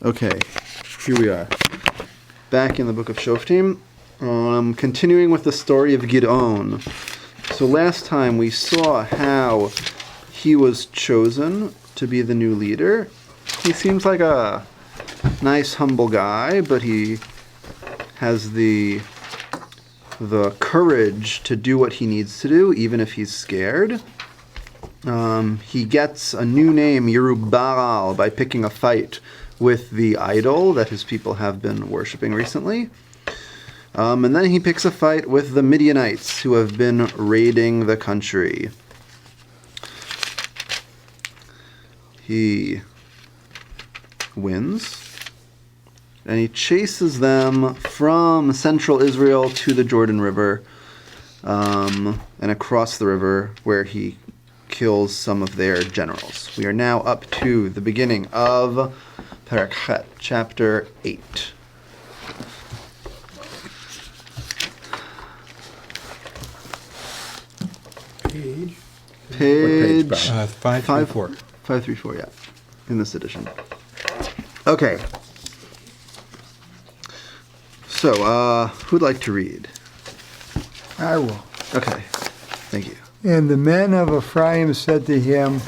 Okay, here we are. Back in the book of Shoftim. Continuing with the story of Gideon. So last time we saw how he was chosen to be the new leader. He seems like a nice, humble guy, but he has the courage to do what he needs to do, even if he's scared. He gets a new name, Yerubbaal, by picking a fight with the idol that his people have been worshiping recently. And then he picks a fight with the Midianites, who have been raiding the country. He wins, and he chases them from central Israel to the Jordan River, and across the river, where he kills some of their generals. We are now up to the beginning of Perek Chet, chapter 8. Page 534. 534, yeah, in this edition. Okay. So, who'd like to read? I will. Okay, thank you. And the men of Ephraim said to him,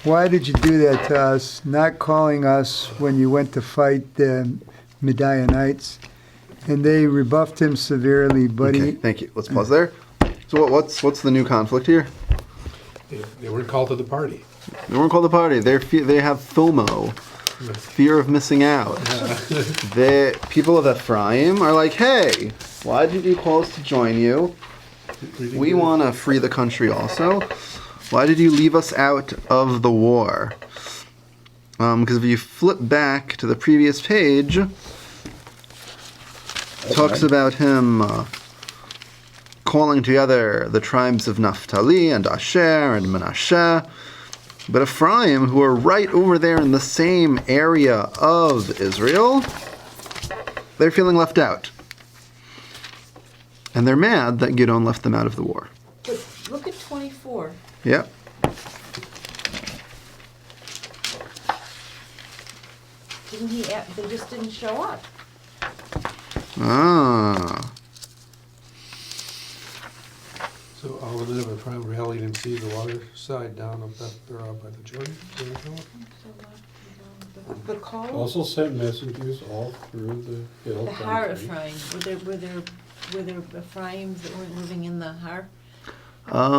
"Why did you do that to us, not calling us when you went to fight the Midianites?" And they rebuffed him severely, but Okay, thank you. Let's pause there. So what's the new conflict here? They weren't called to the party. They weren't called the party. They have FOMO, fear of missing out. The people of Ephraim are like, hey, why did you call us to join you? We want to free the country also. Why did you leave us out of the war? Because if you flip back to the previous page, it talks about him calling together the tribes of Naphtali and Asher and Manasseh. But Ephraim, who are right over there in the same area of Israel, they're feeling left out. And they're mad that Gideon left them out of the war. But look at 24. Yep. They just didn't show up. Ah. So all the men of Ephraim rallied and seized the water side down up there by the Jordan. The call? Also sent messengers all through the hill The Har country. Ephraim. Were there Ephraims that weren't living in the Har?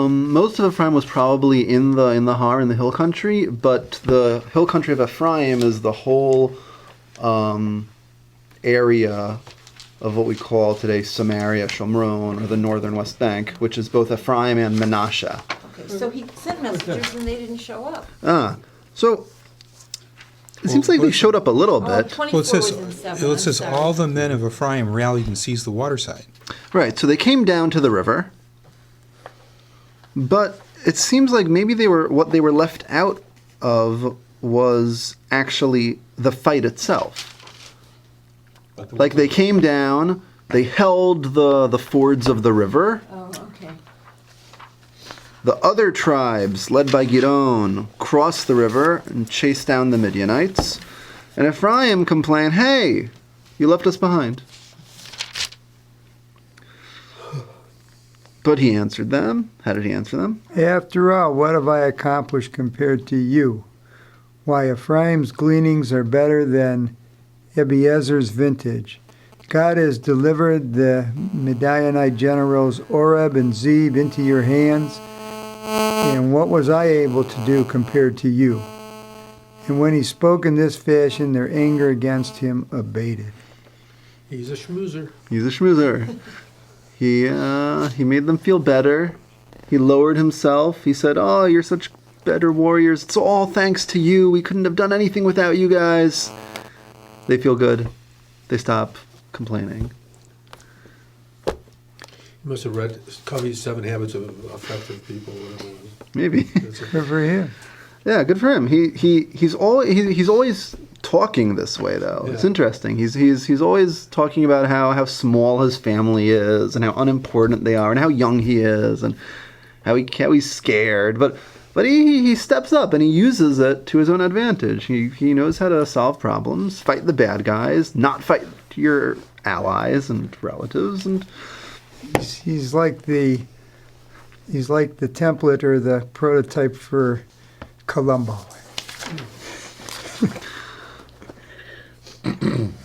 Most of Ephraim was probably in the Har, in the hill country, but the hill country of Ephraim is the whole area of what we call today Samaria, Shomron, or the northern West Bank, which is both Ephraim and Manasseh. Okay, so he sent messengers and they didn't show up. So it seems like they showed up a little bit. 24 Well, was in 7. it says all the men of Ephraim rallied and seized the waterside. Right, so they came down to the river, but it seems like maybe what they were left out of was actually the fight itself. Like they came down, they held the fords of the river. Oh, okay. The other tribes, led by Gideon, crossed the river and chased down the Midianites. And Ephraim complained, hey, you left us behind. But he answered them. How did he answer them? after all, what have I accomplished compared to you? Why, Ephraim's gleanings are better than Ebiezer's vintage. God has delivered the Midianite generals Oreb and Zeb into your hands, and what was I able to do compared to you? And when he spoke in this fashion, their anger against him abated. He's a schmoozer. He's a schmoozer. He made them feel better. He lowered himself. He said, oh, you're such better warriors. It's all thanks to you. We couldn't have done anything without you guys. They feel good. They stop complaining. He must have read Covey's 7 Habits of Effective People. Whatever it was. Maybe. That's it. Good for him. Yeah, good for him. He's always talking this way though. Yeah. It's interesting. He's always talking about how small his family is and how unimportant they are and how young he is and how he's scared. But But he steps up and he uses it to his own advantage. He knows how to solve problems, fight the bad guys, not fight your allies and relatives, and He's like the template or the prototype for Columbo.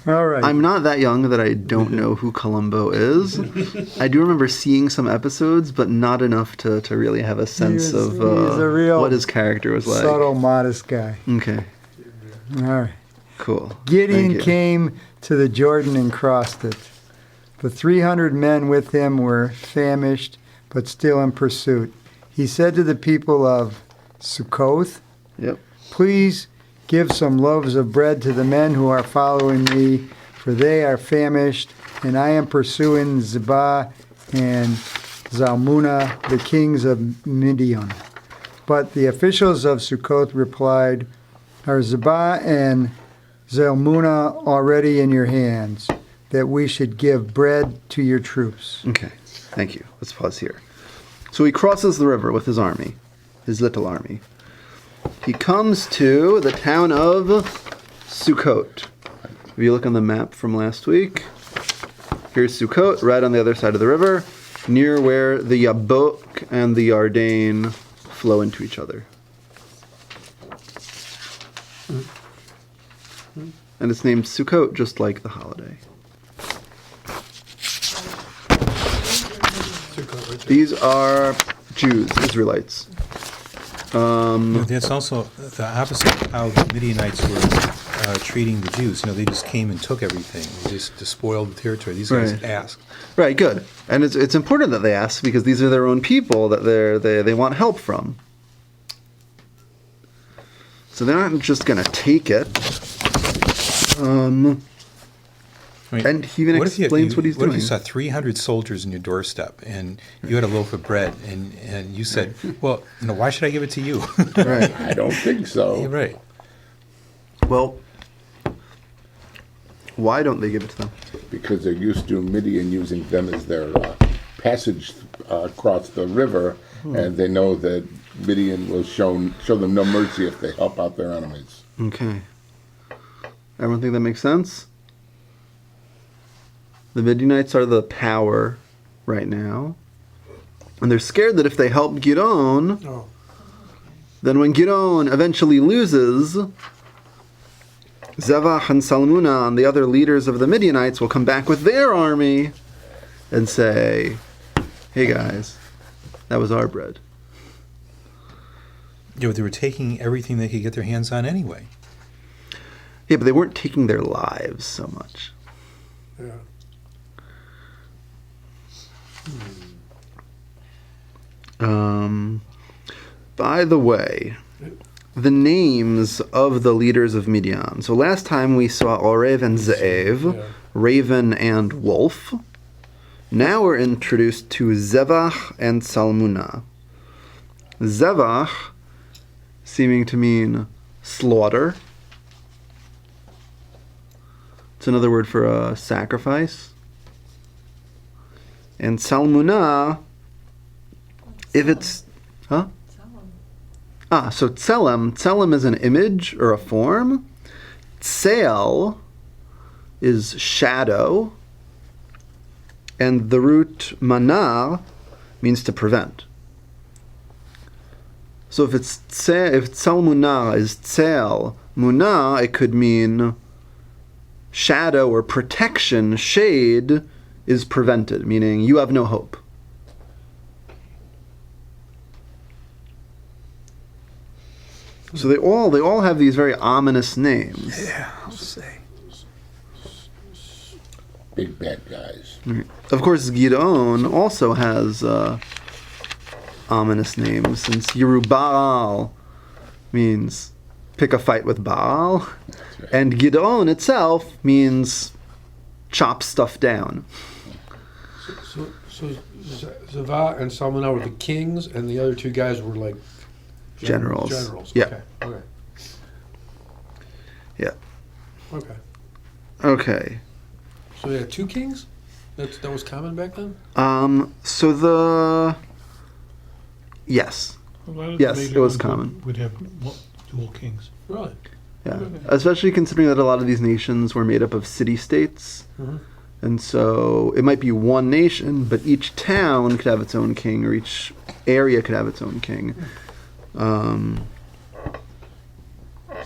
All right. I'm not that young that I don't know who Columbo is. I do remember seeing some episodes, but not enough to really have a sense of he's a real what his character was like. subtle, modest guy. Okay, All right. cool. Thank Gideon you. came to the Jordan and crossed it. The 300 men with him were famished, but still in pursuit. He said to the people of Sukkoth, Yep. "Please give some loaves of bread to the men who are following me, for they are famished, and I am pursuing Zebah and Zalmunna, the kings of Midian." But the officials of Sukkoth replied, "Are Zebah and Zalmunna already in your hands, that we should give bread to your troops?" Okay, thank you. Let's pause here. So he crosses the river with his army, his little army. He comes to the town of Sukkot. If you look on the map from last week, here's Sukkot, right on the other side of the river, near where the Yabok and the Yarden flow into each other. And it's named Sukkot, just like the holiday. These are Jews, Israelites. That's also the opposite of how the Midianites were treating the Jews. They just came and took everything. They just despoiled the territory. These guys Right. asked. Right, good. And it's important that they ask because these are their own people that they want help from. So they're not just going to take it. I mean, And he even what if you- explains what he's What if doing. you saw 300 soldiers in your doorstep and you had a loaf of bread and you said, well, why should I give it to you? Right. I don't think so. Yeah, right. Well, why don't they give it to them? Because they're used to Midian using them as their passage across the river, and they know that Midian will show them no mercy if they help out their enemies. Okay. Everyone think that makes sense? The Midianites are the power right now. And they're scared that if they help Gideon, Oh, then when Gideon eventually loses, Zevach and Salmuna and the other leaders of the Midianites will come back with their army and say, hey guys, that was our bread. Yeah, but they were taking everything they could get their hands on anyway. Yeah, but they weren't taking their lives so much. yeah. By the way, the names of the leaders of Midian. So last time we saw Orev and Ze'ev, Yeah. Raven and Wolf. Now we're introduced to Zevach and Salmuna. Zevach seeming to mean slaughter. It's another word for a sacrifice. And Salmuna, if it's... Huh? So tselem is an image or a form. Tsael is shadow. And the root manar means to prevent. So if tsel munah is tsael munah, it could mean shadow or protection, shade is prevented, meaning you have no hope. So they all have these very ominous names. Yeah, I'll say. Big bad guys. Of course, Gideon also has ominous names, since Yerubbaal means pick a fight with Baal, That's right. and Gideon itself means chop stuff down. So Zava and Salmana were the kings, and the other two guys were like Generals. Generals. Yeah. Okay. Okay. Yeah. Okay. Okay. So they had two kings. That was common back then. Yes. A lot of Yes, the it major was ones common. would have dual kings. Really? Yeah, especially considering that a lot of these nations were made up of city-states. Mhm. And so it might be one nation, but each town could have its own king, or each area could have its own king.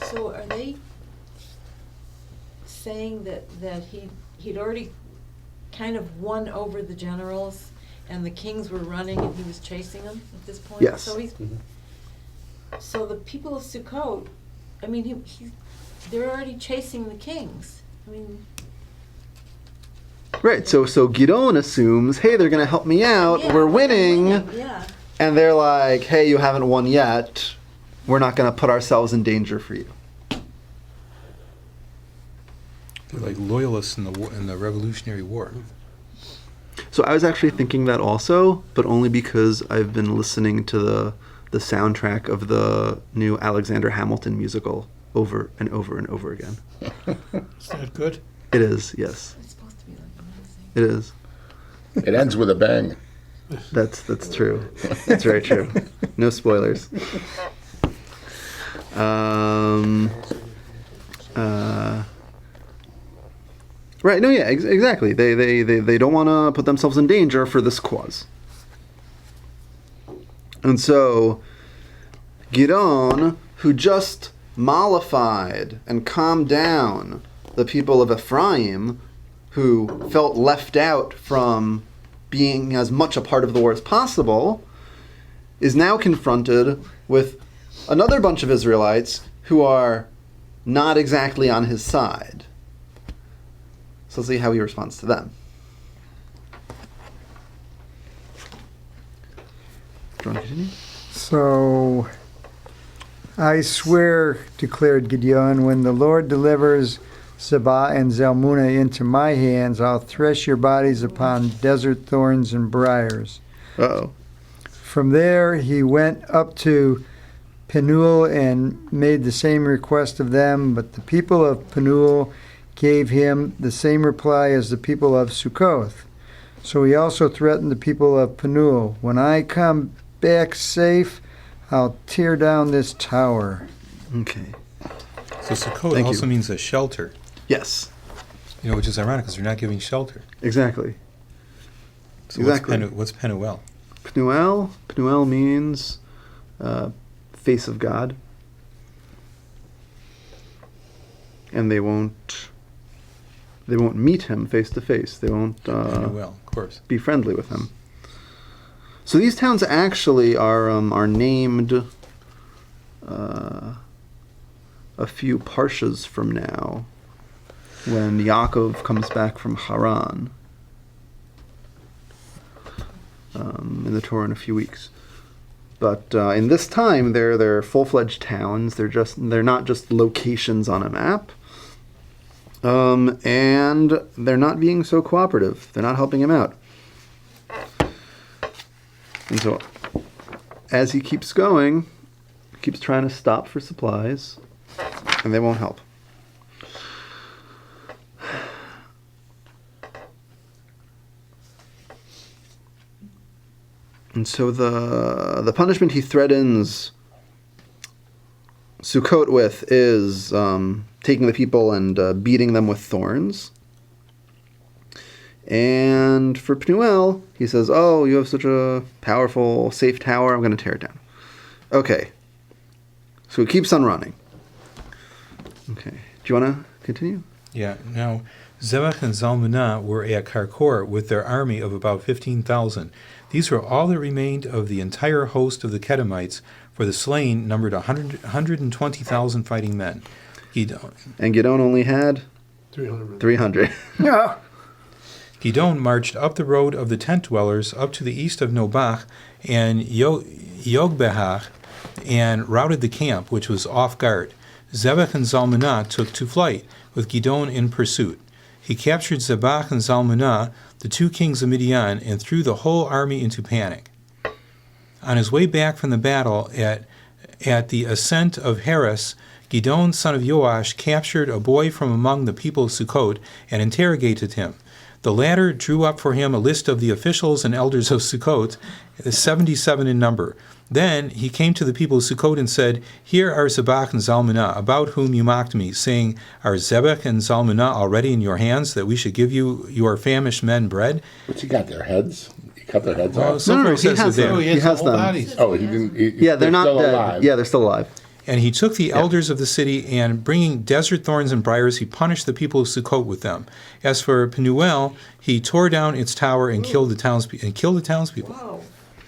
So are they saying that he'd already kind of won over the generals and the kings were running and he was chasing them at this point? Yes. So Mhm. so the people of Sukkot, I mean, they're already chasing the kings. I mean, Right, so Gideon assumes, hey, they're going to help me out, yeah, we're they're winning. Yeah. And they're like, hey, you haven't won yet. We're not going to put ourselves in danger for you. They're like loyalists in the Revolutionary War. So I was actually thinking that also, but only because I've been listening to the soundtrack of the new Alexander Hamilton musical over and over and over again. Is that good? It is, yes. It's supposed to be like amazing. It is. It ends with a bang. That's true. That's very true. No spoilers. Right. No. Yeah. Exactly. They don't want to put themselves in danger for this cause. And so, Gideon, who just mollified and calmed down the people of Ephraim, who felt left out from being as much a part of the war as possible, is now confronted with another bunch of Israelites who are not exactly on his side. So let's see how he responds to them. Do you want to continue? So, I swear, declared Gideon, when the Lord delivers Zebah and Zalmunna into my hands, I'll thresh your bodies upon desert thorns and briars. Uh-oh. From there he went up to Penuel and made the same request of them, but the people of Penuel gave him the same reply as the people of Sukkoth. So he also threatened the people of Penuel, when I come back safe, I'll tear down this tower. Okay. So Sukkot Thank also you. means a shelter, Yes. which is ironic because they're not giving shelter. Exactly. So Exactly. what's Penuel? Penuel means face of God. And they won't meet him face to face. They won't Penuel, of course. be friendly with him. So these towns actually are named a few parshas from now, when Yaakov comes back from Haran in the Torah in a few weeks. But in this time, they're full-fledged towns. They're not just locations on a map. And they're not being so cooperative. They're not helping him out. And so, as he keeps going, he keeps trying to stop for supplies, and they won't help. And so the punishment he threatens Sukkot with is taking the people and beating them with thorns. And for Penuel, he says, oh, you have such a powerful, safe tower, I'm going to tear it down. Okay. So he keeps on running. Okay. Do you want to continue? Yeah. Now, Zebach and Zalmunna were at Karkor with their army of about 15,000. These were all that remained of the entire host of the Kedemites, for the slain numbered 120,000 fighting men. And Gideon only had 300. 300. Yeah. Gideon marched up the road of the tent dwellers up to the east of Nobach and Yogbehach and routed the camp, which was off guard. Zebach and Zalmunna took to flight, with Gideon in pursuit. He captured Zebach and Zalmunna, the two kings of Midian, and threw the whole army into panic. On his way back from the battle at the ascent of Heres, Gideon, son of Joash, captured a boy from among the people of Sukkot and interrogated him. The latter drew up for him a list of the officials and elders of Sukkot, 77 in number. Then he came to the people of Sukkot and said, Here are Zebach and Zalmunna, about whom you mocked me, saying, Are Zebach and Zalmunna already in your hands, that we should give you your famished men bread? What's he got, their heads? He cut their heads Well, off? so far he it says has that them. they're- He has whole them. bodies. Oh, he didn't. Yeah, they're not still dead. alive. Yeah, they're still alive. And he took the elders of the city, and bringing desert thorns and briars, he punished the people of Sukkot with them. As for Penuel, he tore down its tower and killed the townspeople. Whoa.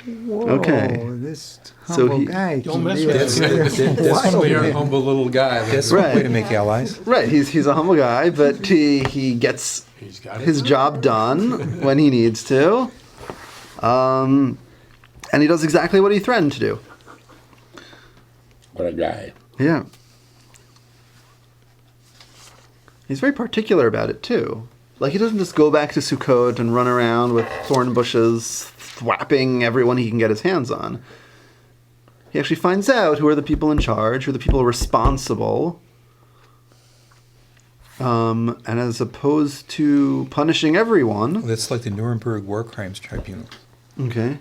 Whoa, Okay. this So humble he- guy. Don't can mess be with a- him. That's one way You're a to humble little guy. That's Right. one way to make allies. Right, he's a humble guy, but he gets He's got his job done when he needs to. And he does exactly what he threatened to do. What a guy. Yeah. He's very particular about it, too. Like, he doesn't just go back to Sukkot and run around with thorn bushes, thwapping everyone he can get his hands on. He actually finds out who are the people in charge, who are the people responsible. And as opposed to punishing everyone... That's like the Nuremberg War Crimes Tribunal. Okay.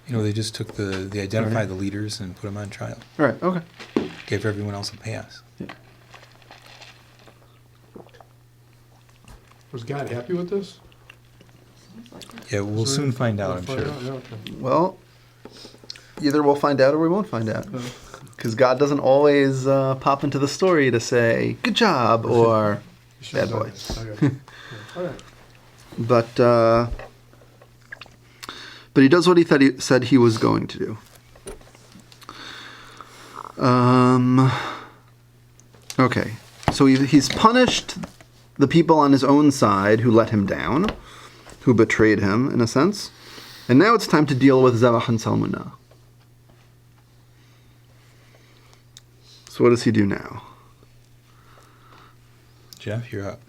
You know, they just took they identified the leaders and put them on trial. All right, okay. Gave everyone else a pass. Was God happy with this? Yeah, we'll soon find out, I'm We'll sure. find out, yeah, okay. Well, either we'll find out or we won't find out. Because God doesn't always pop into the story to say, good job, or bad boy. Okay. All right. But he does what he said he was going to do. Okay, so he's punished the people on his own side who let him down, who betrayed him, in a sense. And now it's time to deal with Zebach and Zalmunna. So what does he do now? Jeff, you're up.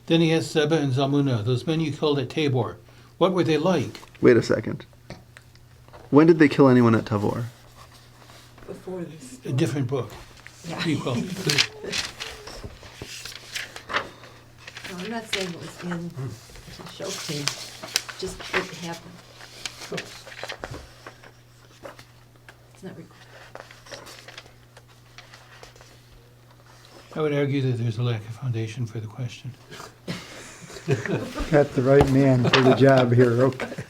Then he asked Zebah and Zalmunna, those men you killed at Tabor, what were they like? Wait a second. When did they kill anyone at Tavor? Before this. A different book. Yeah. Prequel. No, I'm not saying it was in Shoftim, just it happened. It's not recorded. I would argue that there's a lack of foundation for the question. Got the right man for the job here, okay.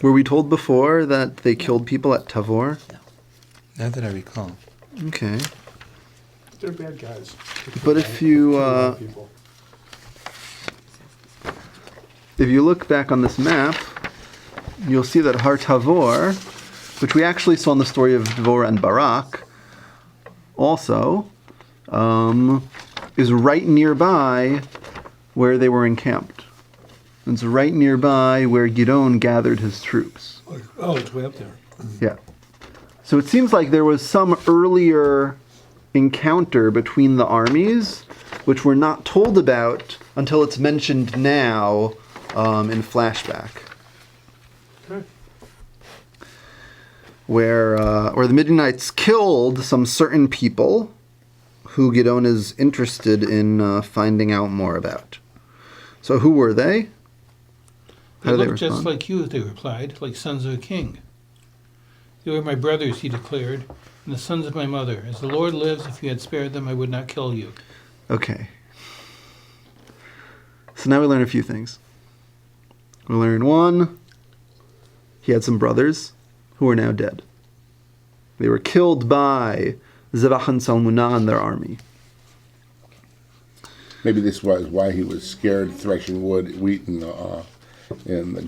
Were we told before that they killed people at Tavor? Not that I recall. Okay. They're bad guys. But if you People. look back on this map, you'll see that Har Tavor, which we actually saw in the story of Dvorah and Barak, also is right nearby where they were encamped. It's right nearby where Gideon gathered his troops. Oh, it's way up there. Yeah. So it seems like there was some earlier encounter between the armies, which we're not told about until it's mentioned now in flashback, Okay. where the Midianites killed some certain people who Gideon is interested in finding out more about. So who were they? They How do they looked just respond? like you, they replied, like sons of a king. They were my brothers, he declared, and the sons of my mother. As the Lord lives, if you had spared them, I would not kill you. Okay. So now we learn a few things. We learn one, he had some brothers who are now dead. They were killed by Zebach and Zalmunna and their army. Maybe this was why he was scared threshing wheat in the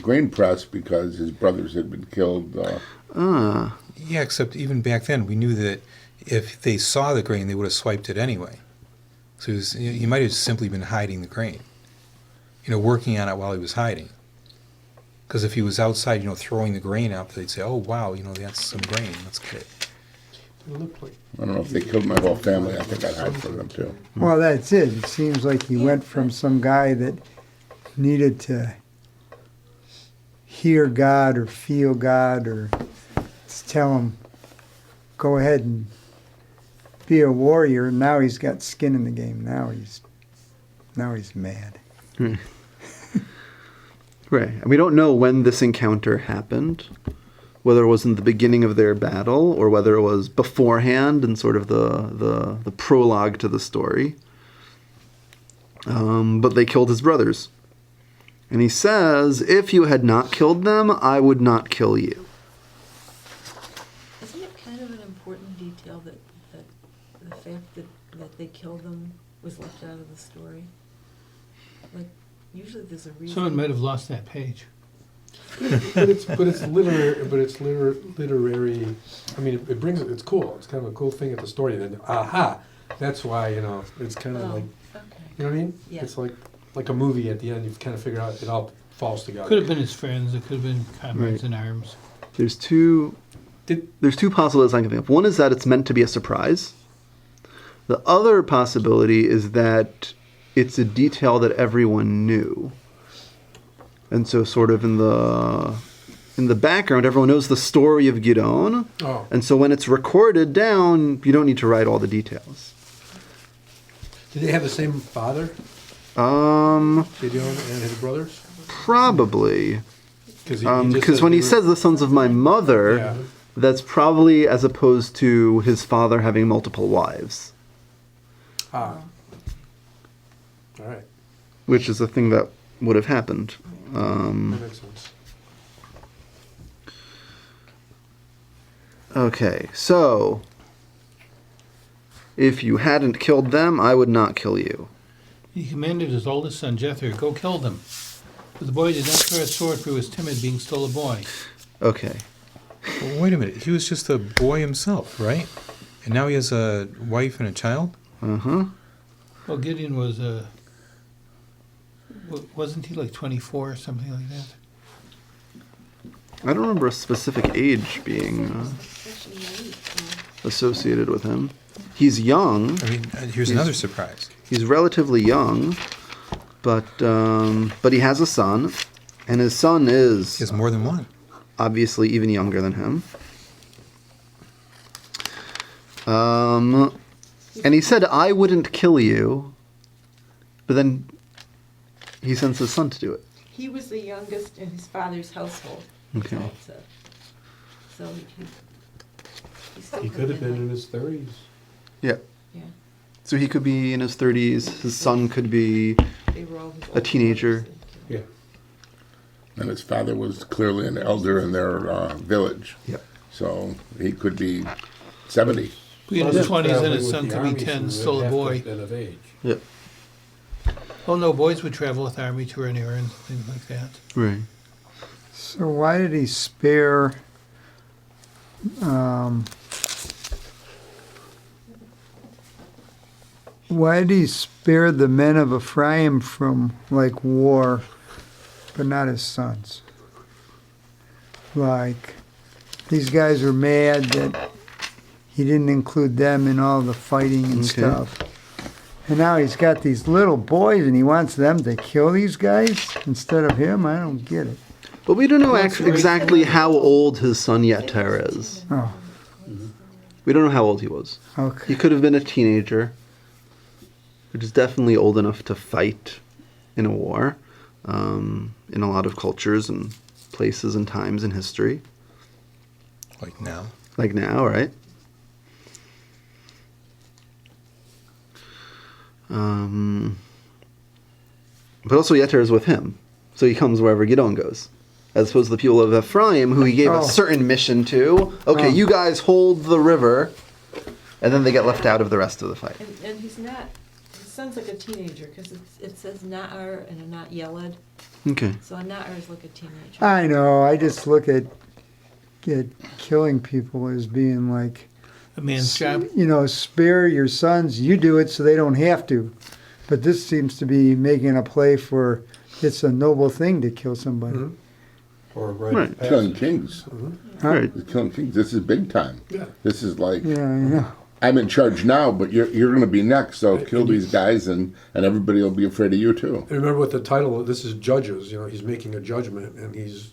grain press, because his brothers had been killed. Yeah, except even back then, we knew that if they saw the grain, they would have swiped it anyway. So he might have simply been hiding the grain, working on it while he was hiding. Because if he was outside, throwing the grain out, they'd say, oh, wow, that's some grain, let's get it. It looked like I don't know if they killed my whole family. I think I'd hide from them too. Well, that's it. It seems like he went from some guy that needed to hear God or feel God or tell him, go ahead and be a warrior. Now he's got skin in the game. Now he's mad. Right. And we don't know when this encounter happened. whether it was in the beginning of their battle or whether it was beforehand in sort of the prologue to the story. But they killed his brothers. And he says, if you had not killed them, I would not kill you. Isn't it kind of an important detail that the fact that they killed them was left out of the story? Like, usually there's a reason. Someone might have lost that page. But it's literary. I mean, it brings it's cool. It's kind of a cool thing at the story. And then, aha, that's why, it's kind of like, Okay. you know what I mean? Yeah. It's like a movie at the end. You kind of figure out it all falls together. Could have been his friends. It could have been comrades in arms. There's two possibilities I can think of. One is that it's meant to be a surprise. The other possibility is that it's a detail that everyone knew. And so sort of in the background, everyone knows the story of Gideon. Oh. And so when it's recorded down, you don't need to write all the details. Did they have the same father, Um, Gideon and his brothers? probably. Because Because when he says the sons of my mother, Yeah. that's probably as opposed to his father having multiple wives, All right. which is a thing that would have happened. That makes sense. Okay, so if you hadn't killed them, I would not kill you. He commanded his oldest son Jether, go kill them. But the boy did not draw a sword, for he was timid, being still a boy. Okay. Well, wait a minute. He was just a boy himself, right? And now he has a wife and a child? Uh-huh. Well, Gideon was, wasn't he like 24 or something like that? I don't remember a specific age being associated with him. He's young. I mean, here's another surprise. He's relatively young, but he has a son, and his son He is has more than one. obviously even younger than him. And he said, I wouldn't kill you, but then he sends his son to do it. He was the youngest in his father's household. Okay. So it said. So he still He could have been in like- his 30s. Yeah. Yeah, So he could be in his 30s. His son could be they were all his a older teenager. brothers. Yeah. And his father was clearly an elder in their village. Yeah. So he could be 70. Be in his 20s and his son could be 10, still a boy. Of age. Yeah. Oh no, boys would travel with army to run errands, things like that. Right. So why did he spare why did he spare the men of Ephraim from like war, but not his sons? Like these guys were mad that he didn't include them in all the fighting and Okay. stuff. And now he's got these little boys and he wants them to kill these guys instead of him? I don't get it. But we don't know exactly how old his son Yeter is. Oh, We don't know how old he was. He okay. could have been a teenager, which is definitely old enough to fight in a war, in a lot of cultures and places and times in history. Like now. Like now, right? But also Yeter is with him, so he comes wherever Gideon goes. As opposed to the people of Ephraim, who he gave a Oh. certain mission to. Okay, Oh. you guys hold the river, and then they get left out of the rest of the fight. And he's not, his son's like a teenager, because it says Na'ar and a not Yeled. Okay. So a Na'ar is like a teenager. I know. I just look at killing people as being like, A man's job. spare your sons. You do it so they don't have to. But this seems to be making a play for it's a noble thing to kill somebody. Mhm. Or Right. Killing kings. Huh? Right. Killing kings. This is big time. Yeah. This is like, Yeah, I know. I'm in charge now, but you're going to be next. So kill these guys, and everybody will be afraid of you too. And remember what the title, this is Judges, he's making a judgment, and he's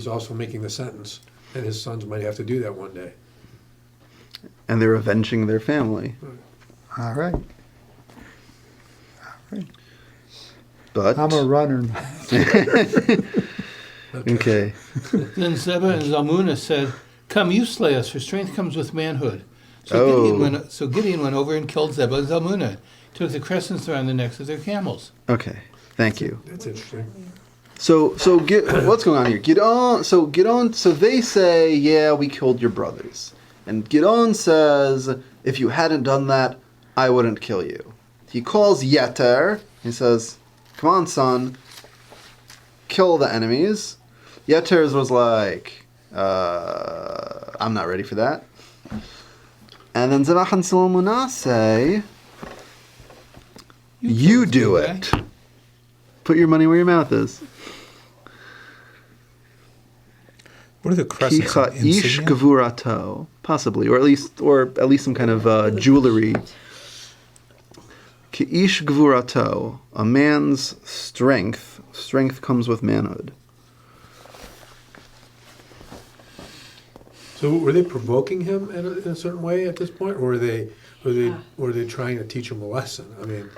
also making the sentence, and his sons might have to do that one day. And they're avenging their family. All right. But I'm a runner. Okay. Then Zebah and Zalmunna said, "Come, you slay us, for strength comes with manhood." Oh. Gideon went over and killed Zebah and Zalmunna, took the crescents around the necks of their camels. Okay. Thank you. That's interesting. So what's going on here? Gideon. So they say, yeah, we killed your brothers, and Gideon says, if you hadn't done that, I wouldn't kill you. He calls Yeter. He says, come on, son, kill the enemies. Yeter was like, I'm not ready for that. And then Zebach and Zalmunna say, you do it. Put your money where your mouth is. What are the crescents? Kicha ish Insignia? gevurato, possibly, or at least some kind of jewelry. Ki'ish gevurato, a man's strength. Strength comes with manhood. So were they provoking him in a certain way at this point, or were they trying to teach him a lesson? I mean,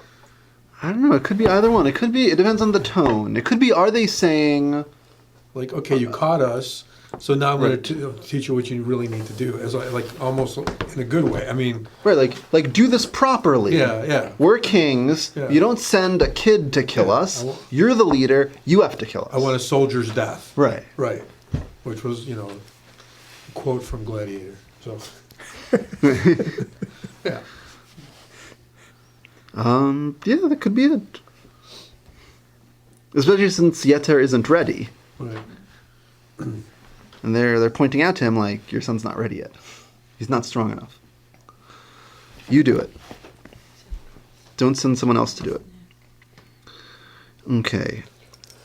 I don't know. It could be either one. It depends on the tone. It could be, are they saying, like, okay, you caught us, so now I'm going to teach you what you really need to do, as like almost in a good way. I mean, right, like do this properly. yeah. We're kings. Yeah. You don't send a kid to kill us. You're the leader. You have to kill us. I want a soldier's death. Right. Right. Which was, a quote from Gladiator. So, yeah. Yeah, that could be it. Especially since Yeter isn't ready. Right. And they're pointing out to him like, your son's not ready yet. He's not strong enough. You do it. Don't send someone else to do it. Okay.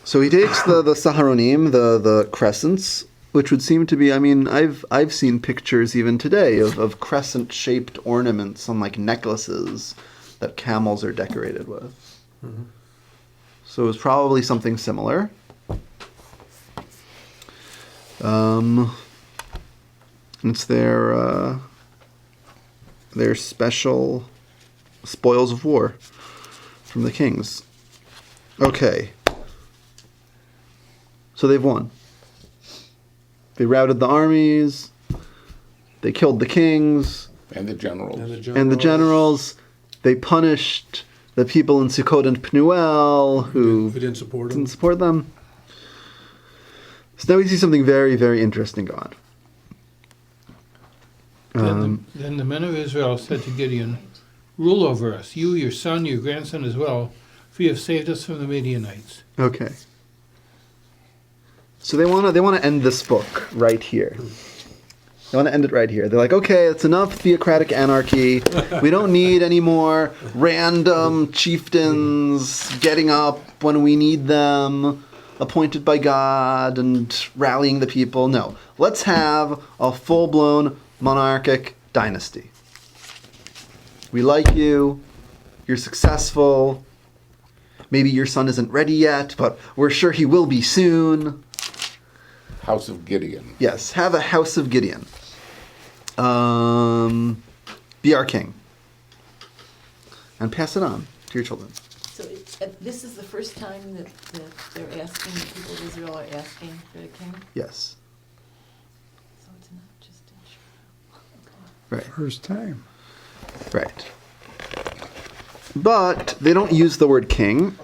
So he takes the Saharonim, the crescents, which would seem to be, I mean, I've seen pictures even today of crescent-shaped ornaments on like necklaces that camels are decorated with. Mm-hmm. So it was probably something similar. And it's their special spoils of war from the kings. Okay. So they've won. They routed the armies. They killed the kings. And the generals. And the generals. They punished the people in Sukkot and Pnuel who didn't support them. So now we see something very, very interesting go on. Then the men of Israel said to Gideon, "Rule over us, you, your son, your grandson as well, for you have saved us from the Midianites." Okay. So they want to end this book right here. They want to end it right here. They're like, okay, it's enough theocratic anarchy. We don't need any more random chieftains getting up when we need them, appointed by God and rallying the people. No, let's have a full-blown monarchic dynasty. We like you. You're successful. Maybe your son isn't ready yet, but we're sure he will be soon. House of Gideon. Yes, have a house of Gideon. Be our king. And pass it on to your children. So this is the first time that they're asking, the people of Israel are asking for a king? Yes. So it's not just Israel. Right. First time. Right. But they don't use the word king.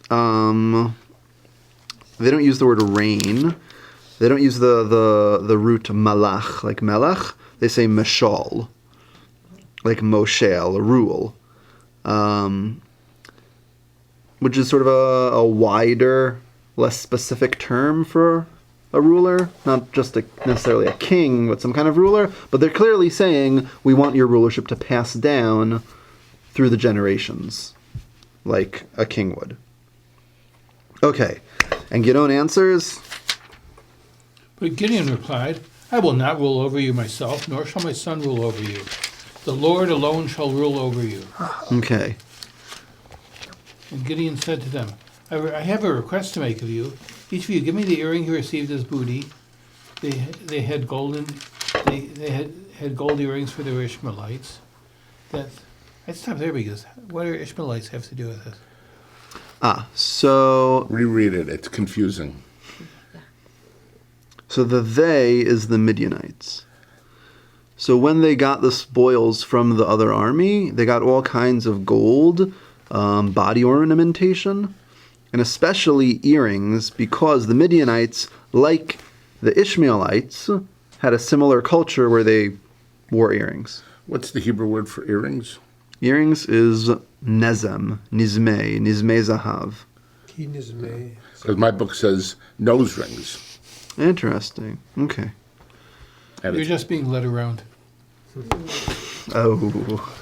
They don't use the word reign. They don't use the root malach, like melech. They say meshal, like moshel, rule. Which is sort of a wider, less specific term for a ruler. Not just necessarily a king, but some kind of ruler. But they're clearly saying, we want your rulership to pass down through the generations, like a king would. Okay, and Gideon answers, But Gideon replied, "I will not rule over you myself, nor shall my son rule over you. The Lord alone shall rule over you." okay, And Gideon said to them, I have a request to make of you. Each of you give me the earring you received as booty. They had gold earrings for their Ishmaelites. I'd stop there because what do Ishmaelites have to do with this? so Reread it. It's confusing. So the they is the Midianites. So when they got the spoils from the other army, they got all kinds of gold, body ornamentation, and especially earrings, because the Midianites, like the Ishmaelites, had a similar culture where they wore earrings. What's the Hebrew word for earrings? Earrings is nezem, nizmei zahav. Because my book says nose rings. Interesting. Okay. And You're it's- just being led around. Oh.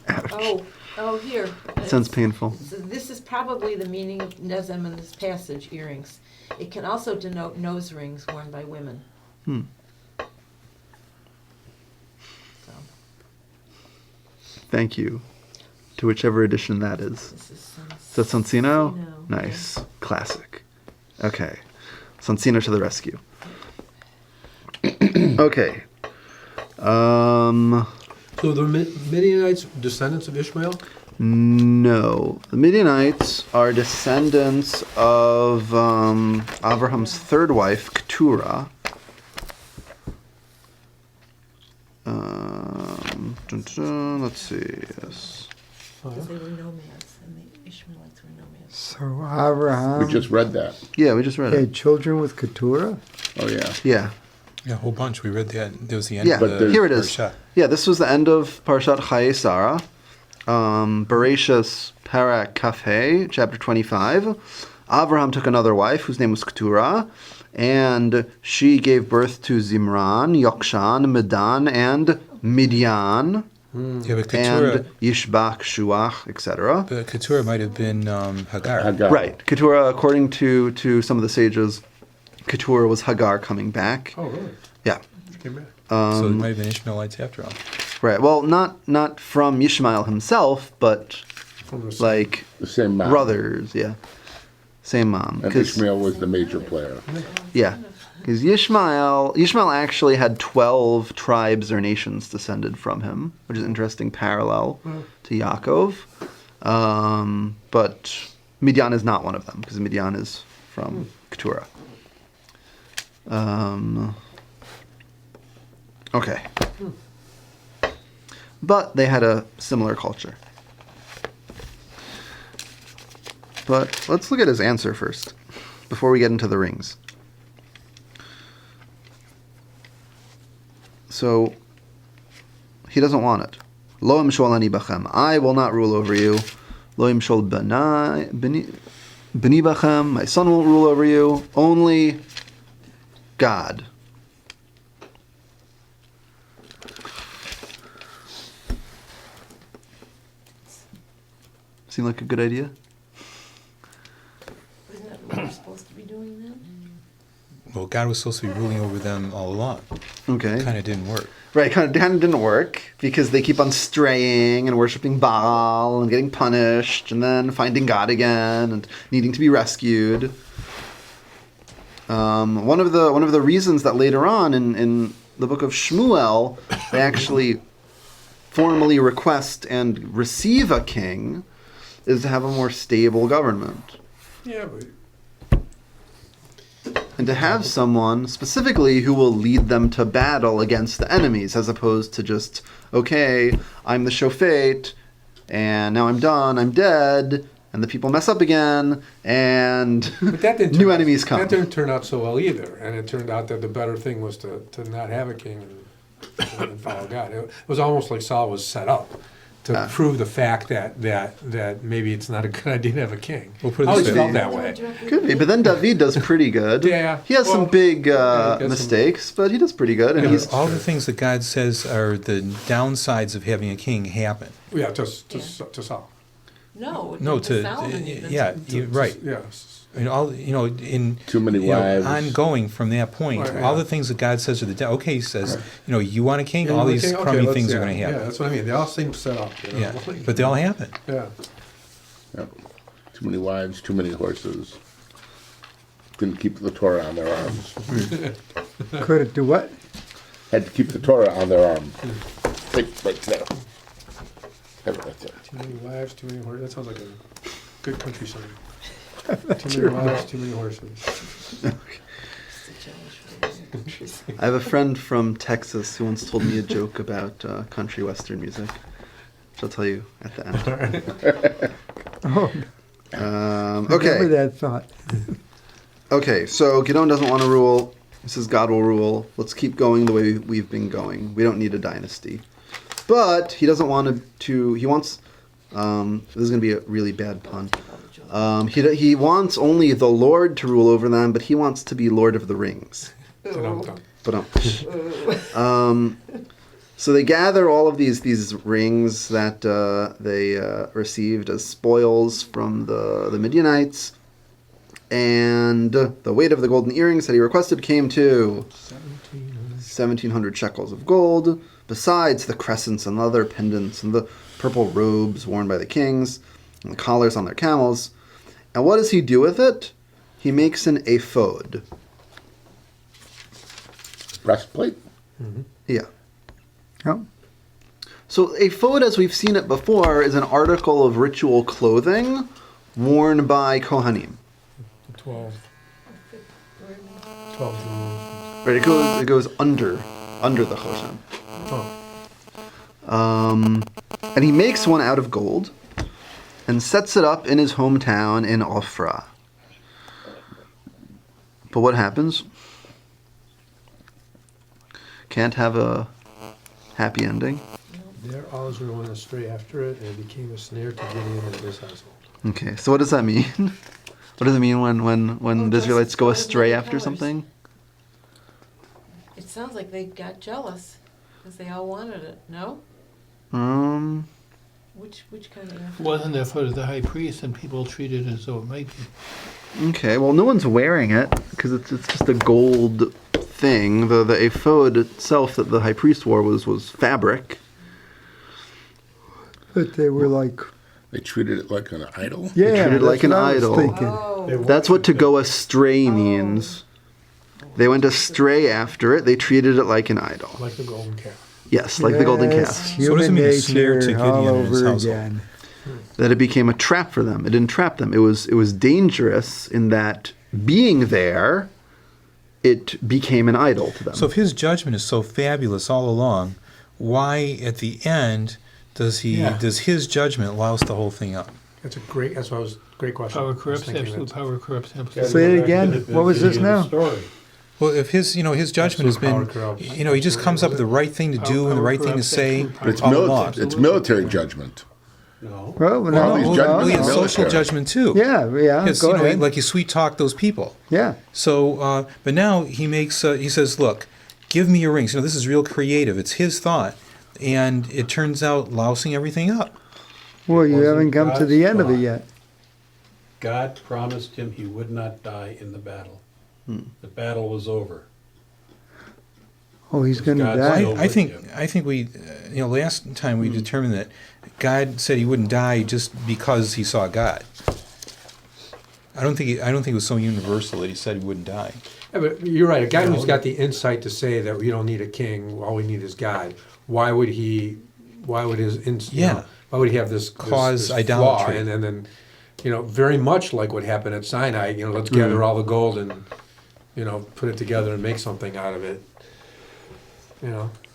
Ouch. Oh, here. Sounds painful. So this is probably the meaning of nezem in this passage, earrings. It can also denote nose rings worn by women. Hmm. So Thank you. To whichever edition that is. this is Is that Sonsino? Sonsino, Nice. Classic. Okay. Sonsino to the rescue. Okay. So the Midianites descendants of Ishmael? No. The Midianites are descendants of Abraham's third wife, Keturah. Let's see. Yes. because they were nomads, and the Ishmaelites were nomads. So Abraham we just read that. Yeah, we just read it. had children with Keturah? Oh, yeah. Yeah. Yeah, a whole bunch. We read that. There was the end Yeah, of But the here it is. Parsha. Yeah, this was the end of Parshat Chayei Sarah. Bereshis Parak Kafhe, chapter 25. Avraham took another wife whose name was Keturah, and she gave birth to Zimran, Yokshan, Medan, and Midian, Yeah, but Keturah, and Yishbak, Shuach, etc. but Keturah might have been Hagar. Hagar. Right. Keturah, according to some of the sages, Keturah was Hagar coming back. Oh, really? Yeah. She came back. So it might have been Ishmaelites after all. Right. Well, not from Ishmael himself, but From the like The same mom. brothers. Yeah. Same mom. And 'Cause- Ishmael was the major player. yeah. Because Ishmael actually had 12 tribes or nations descended from him, which is an interesting parallel to Yaakov. But Midian is not one of them, because Midian is from Keturah. Okay. But they had a similar culture. But let's look at his answer first, before we get into the rings. So, he doesn't want it. Lo imshol ani bachem. I will not rule over you. Lo imshol bani bachem. My son won't rule over you. Only God. Seem like a good idea? Isn't that what we're supposed to be doing then? Well, God was supposed to be ruling over them all along. Okay. Kind of didn't work. Right, kind of didn't work because they keep on straying and worshiping Baal and getting punished and then finding God again and needing to be rescued. One of the reasons that later on in the book of Shmuel they actually formally request and receive a king is to have a more stable government. Yeah, but And to have someone specifically who will lead them to battle against the enemies, as opposed to just, okay, I'm the shofet, and now I'm done, I'm dead, and the people mess up again, and But that didn't new turn out- enemies come. That didn't turn out so well either, and it turned out that the better thing was to not have a king and follow God. It was almost like Saul was set up to prove the fact that maybe it's not a good idea to have a king. We'll put it I always this felt way. that way. Could be, but then David does pretty good. Yeah, He has some well, big he got some- mistakes, but he does pretty good, and Yeah, he's... but all the things that God says are the downsides of having a king happen. Yeah, to Saul. No, No, to Solomon even. yeah, you're right. Yeah. And all in Too many wives. ongoing from that point. Right, All yeah. the things that God says are the okay. He says, you want a king. Yeah, all you these think, okay, crummy let's- things yeah, are going to happen. Yeah, that's what I mean. They all seem set up. You know? Yeah, but they all happen. Yeah. Yep. Too many wives, too many horses. Couldn't keep the Torah on their arms. Could it do what? Had to keep the Torah on their arm. Right there. Have it right there. Too many wives, too many horses. That sounds like a good country song. Too many wives, too many horses. It's a challenge for the countryside. I have a friend from Texas who once told me a joke about country western music, which I'll tell you at the end. Oh, remember Okay. that thought. Okay, so Gideon doesn't want to rule. He says God will rule. Let's keep going the way we've been going. We don't need a dynasty. But he doesn't want to he wants, this is going to be a really bad pun. He wants only the Lord to rule over them, but he wants to be Lord of the Rings. But so they gather all of these rings that they received as spoils from the Midianites, and the weight of the golden earrings that he requested came to 1,700 shekels of gold, besides the crescents and leather pendants and the purple robes worn by the kings and the collars on their camels. And what does he do with it? He makes an ephod. Breastplate? Yeah. Oh, So ephod, as we've seen it before, is an article of ritual clothing worn by Kohanim. 12 is the most. Right, it goes under the choshen. Oh. And he makes one out of gold and sets it up in his hometown in Ophrah. But what happens? Can't have a happy ending. Their Ozer went astray after it, and it became a snare to Gideon and his household. Okay, so what does that mean? What does it mean when the Israelites go astray after something? It sounds like they got jealous because they all wanted it. No? Which kind of? Wasn't there for the high priest, and people treated it as though it might be. Okay, well, no one's wearing it because it's just a gold thing. The ephod itself that the high priest wore was fabric. but they were like, They treated it like an idol? yeah, treated it like that's an what I was idol. thinking. Oh. That's what to go astray means. They went astray after it. They treated it like an idol. Like the golden calf. Yes, like the golden Yes, calf. So what does it human mean, a snare nature to Gideon all and his over household? again. That it became a trap for them. It entrapped them. It was dangerous in that being there, it became an idol to them. So if his judgment is so fabulous all along, why at the end does his judgment louse the whole thing up? That's great question. Power I was corrupts, thinking absolute that. power corrupts, absolute. Say it again. What was this now? Well, if his judgment has been, Absolute power corrupts. he just comes up with the right thing to do and the right thing to say But But it's, all along. it's military judgment. No. Well, Well, no, these no, judgments We are had no. social military. judgment too. Yeah, Because, go ahead. like you sweet talk those people. Yeah, So, but now he makes, he says, look, give me your rings. This is real creative. It's his thought. And it turns out lousing everything up. well, you Wasn't haven't come to God's the end of it thought. yet. God promised him he would not die in the battle. The battle was over. Oh, he's going to God's die. will. I think we, last time we determined that God said he wouldn't die just because he saw God. I don't think it was so universal that he said he wouldn't die. Yeah, but you're right. A guy who's got the insight to say that we don't need a king, all we need is God. Why would he? Why would his? Yeah. Why would he have this Cause this idolatry. flaw? And then, very much like what happened at Sinai. Let's gather all the gold and, put it together and make something out of it.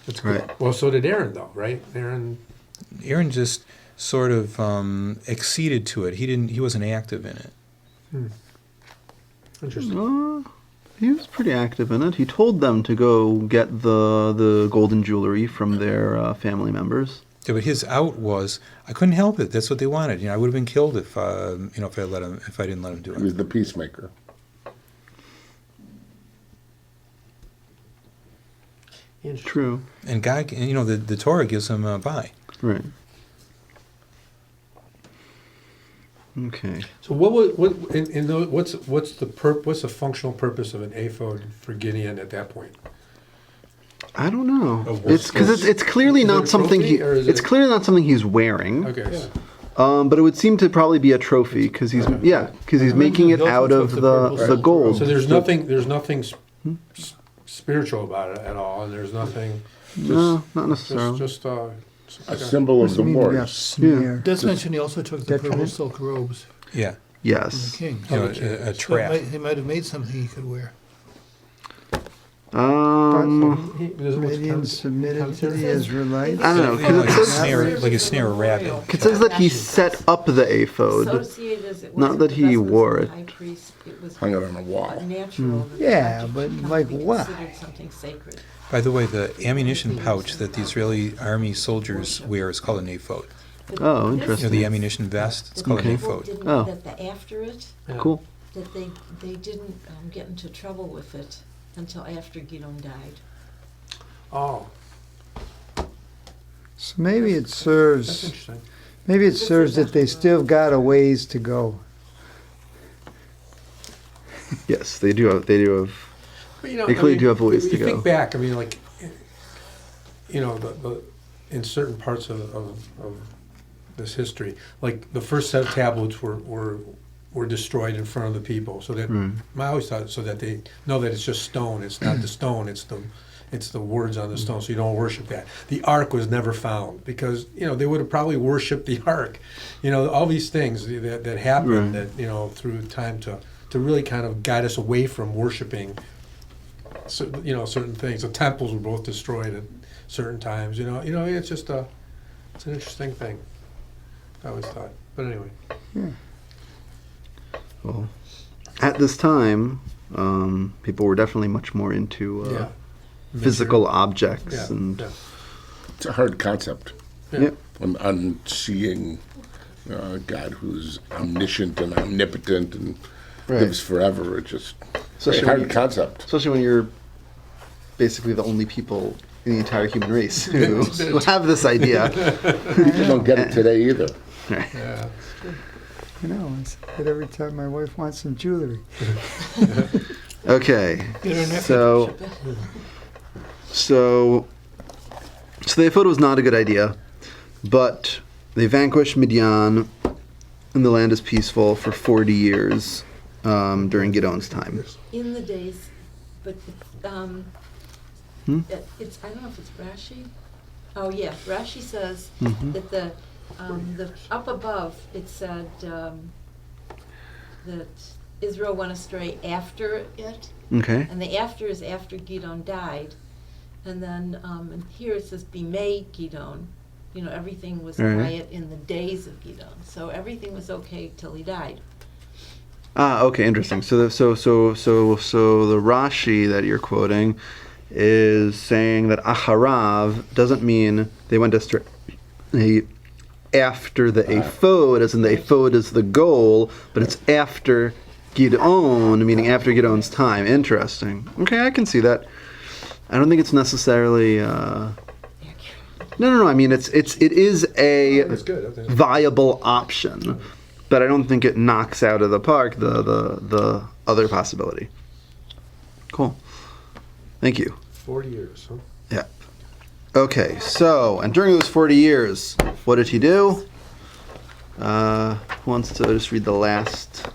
It's good. Right. Well, so did Aaron, though, right? Aaron. Aaron just sort of acceded to it. He wasn't active in it. Interesting. He was pretty active in it. He told them to go get the golden jewelry from their family members. Yeah, but his out was, I couldn't help it. That's what they wanted. I would have been killed if if I didn't let him do He was it. the peacemaker. True. And God, the Torah gives him a buy. Right. Okay. So what's the functional purpose of an ephod for Gideon at that point? I don't know. Oh, It's because it's clearly Is it not a something trophy, or is it's it- clearly not something he's wearing. Okay. But it would seem to probably be a trophy because he's making it out of the gold. So there's nothing spiritual about it at all, and there's nothing. No, not necessarily. Just A symbol of the Doesn't mean to be a wars. snare. It does mention he also took the purple Detriment. silk robes. Yeah. Yes. king. You know, a So trap. he might have made something he could wear. Midian submitted to the Israelites. I don't know, 'cause Like it a says- snare, like a snare of rabbit. It says that he set up the ephod. Associated as it not was that with he the vestments wore of it. the high priest, it was Hung it on a wall. natural that Yeah, the but object could like be what? considered something sacred. By the way, the ammunition pouch that the Israeli army soldiers wear is called an ephod. But Oh, this- You know, interesting. the ammunition vest, it's called Okay. an People ephod. didn't, Oh. that after it, Cool. that they didn't get into trouble with it until after Gideon died. Oh, So maybe it that's serves. interesting. Maybe it serves that they still got a ways to go. Yes, they do have. They do have. But, you know, They clearly do have a ways you to go. think back, I mean, like, you know, in certain parts of this history, like the first set of tablets were destroyed in front of the people, so that I always thought so that they know that it's just stone. It's not the stone. It's the words on the stone, so you don't worship that. The ark was never found because, you know, they would have probably worshipped the ark. You know, all these things that happened Right. that, you know, through time to really kind of guide us away from worshiping, certain things. The temples were both destroyed at certain times. You know, it's just it's an interesting thing. I always thought, but anyway. Well, at this time, people were definitely much more into Yeah. physical objects Yeah. and. Yeah. It's a hard concept. Yeah. Yep. On seeing God who's omniscient and omnipotent and lives forever. It's just Especially a when hard you- concept. Especially when you're basically the only people in the entire human race who have this idea. People don't get it today either. Yeah. You know, I say that every time my wife wants some jewelry. Okay, Get her neck. so the ephod was not a good idea, but they vanquished Midian, and the land is peaceful for 40 years during Gideon's time. In the days, but Hmm? it's I don't know if it's Rashi. Oh yeah, Rashi says that the up above it said that Israel went astray after it, Okay. and the after is after Gideon died, and then and here it says Bimei Gideon. You know, everything was Right. quiet in the days of Gideon, so everything was okay till he died. Ah, okay, interesting. So the Rashi that you're quoting is saying that Acharav doesn't mean they went astray after the ephod, as in the ephod is the goal, but it's after Gideon, meaning after Gideon's time. Interesting. Okay, I can see that. I don't think it's necessarily. No. I mean, it is a That's good. Okay. viable option, but I don't think it knocks out of the park the other possibility. Cool. Thank you. 40 years, huh? Yeah. Okay, so, and during those 40 years, what did he do? Who wants to just read the last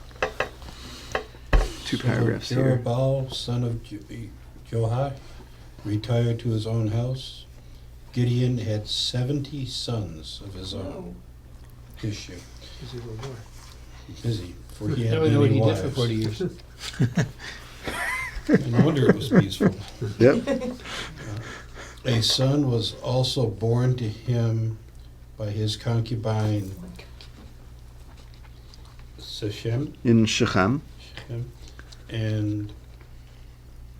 two paragraphs So here? Jerubbaal, son of Joash, retired to his own house. Gideon had 70 sons of his own. Issue. He's a little boy. Busy, for he I had don't know what many he did for wives. 40 years. No wonder it was peaceful. Yep. A son was also born to him by his concubine Shechem, In Shechem. and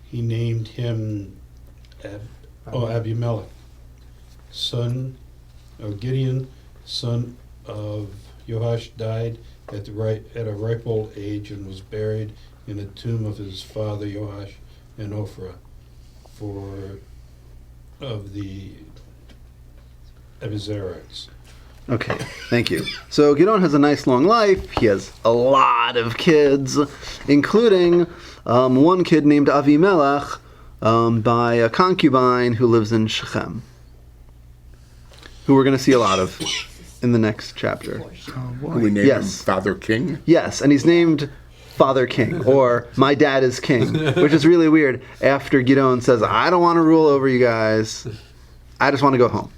he named him Abimelech, son of Gideon, son of Joash, died at a ripe old age and was buried in the tomb of his father Joash in Ophrah of the Abizarites. Okay, thank you. So Gideon has a nice long life. He has a lot of kids, including one kid named Avimelech by a concubine who lives in Shechem, who we're going to see a lot of in the next chapter. Oh, We boy. named him Yes. Father King. Yes, and he's named Father King, or My Dad is King, which is really weird after Gideon says, I don't want to rule over you guys. I just want to go home.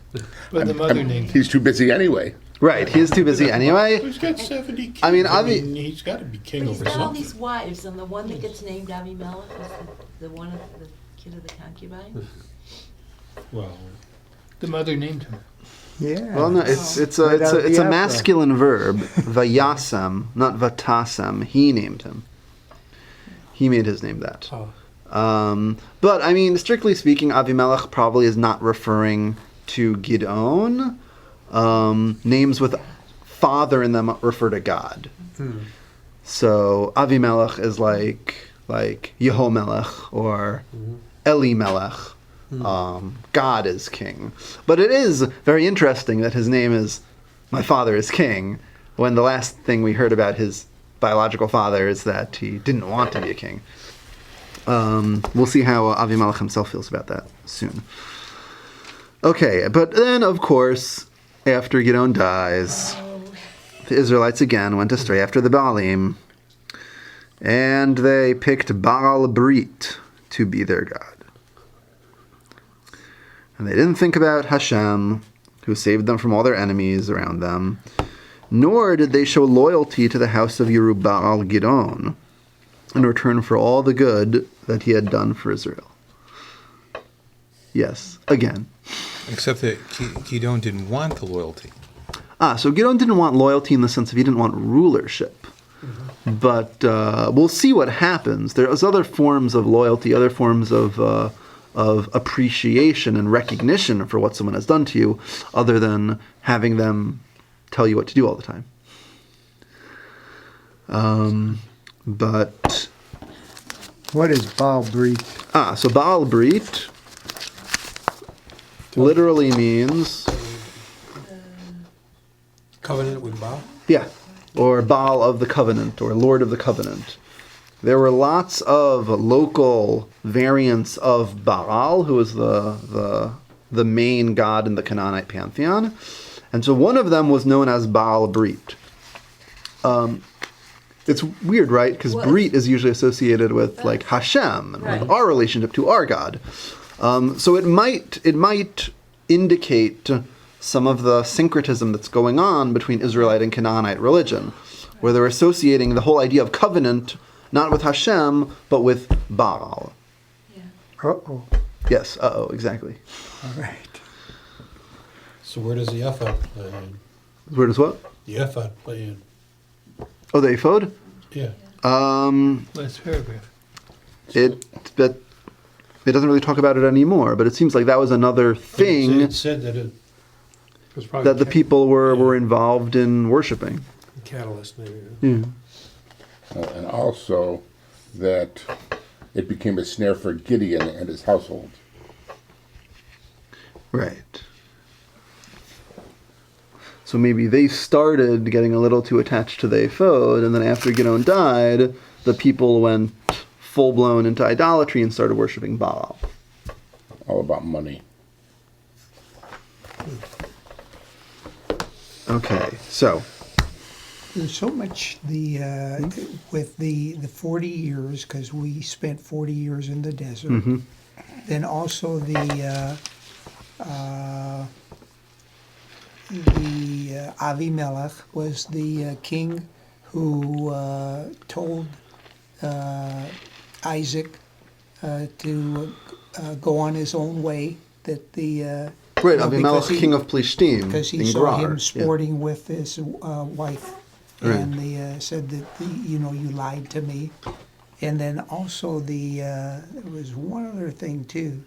But the mother named He's too busy anyway. Right, he is too busy anyway. He's got 70 kids. I mean, Avi- he's got to be king But he's over got all something. these wives, and the one that gets named Avimelech is the one of the kid of the concubine. Well, The mother named him. Yeah. Well, no, it's Right out of a the masculine verb, vayasem, not vatasem. He named him. He made his name that. But I mean, strictly speaking, Avimelech probably is not referring to Gidon. Names with father in them refer to God. So Avimelech is like Yehomelech or Elimelech. God is king. But it is very interesting that his name is my father is king, when the last thing we heard about his biological father is that he didn't want to be a king. We'll see how Avimelech himself feels about that soon. Okay, but then, of course, after Gidon dies, the Israelites again went astray after the Baalim, and they picked Baal Brit to be their god. And they didn't think about Hashem, who saved them from all their enemies around them, nor did they show loyalty to the house of Yerubbaal Gidon in return for all the good that he had done for Israel. Yes, again. Except that Gidon didn't want the loyalty. So Gidon didn't want loyalty in the sense of he didn't want rulership. But we'll see what happens. There's other forms of loyalty, other forms of appreciation and recognition for what someone has done to you, other than having them tell you what to do all the time. But What is Baal Brit? so Baal Brit literally means Covenant with Baal? or Baal of the covenant, or Lord of the covenant. There were lots of local variants of Baal, who was the main god in the Canaanite pantheon. And so one of them was known as Baal Brit. It's weird, right? Because Well, Brit is usually associated with like Hashem, and with Right. our relationship to our God. So it might indicate some of the syncretism that's going on between Israelite and Canaanite religion, where they're associating the whole idea of covenant not with Hashem, but with Baal. Yeah. Uh-oh. Yes, exactly. All right. so where does the ephod play in? Where does what? The ephod play in? Oh, the ephod? Yeah. Last paragraph. It doesn't really talk about it anymore, but it seems like that was another thing It said that it. It was probably that the people were involved in worshiping. catalyst, maybe. Yeah. And also that it became a snare for Gideon and his household. Right. So maybe they started getting a little too attached to the ephod, and then after Gideon died, the people went full-blown into idolatry and started worshiping Baal. All about money. Okay, so There's so much with the 40 years, because we spent 40 years in the desert. Then also the Avimelech was the king who told Isaac to go on his own way. That the right, well, Avimelech, because he- king of Plishtim, because he in saw Gerar, him yeah. sporting with his wife, Right. and they said that you lied to me, and then also there was one other thing too,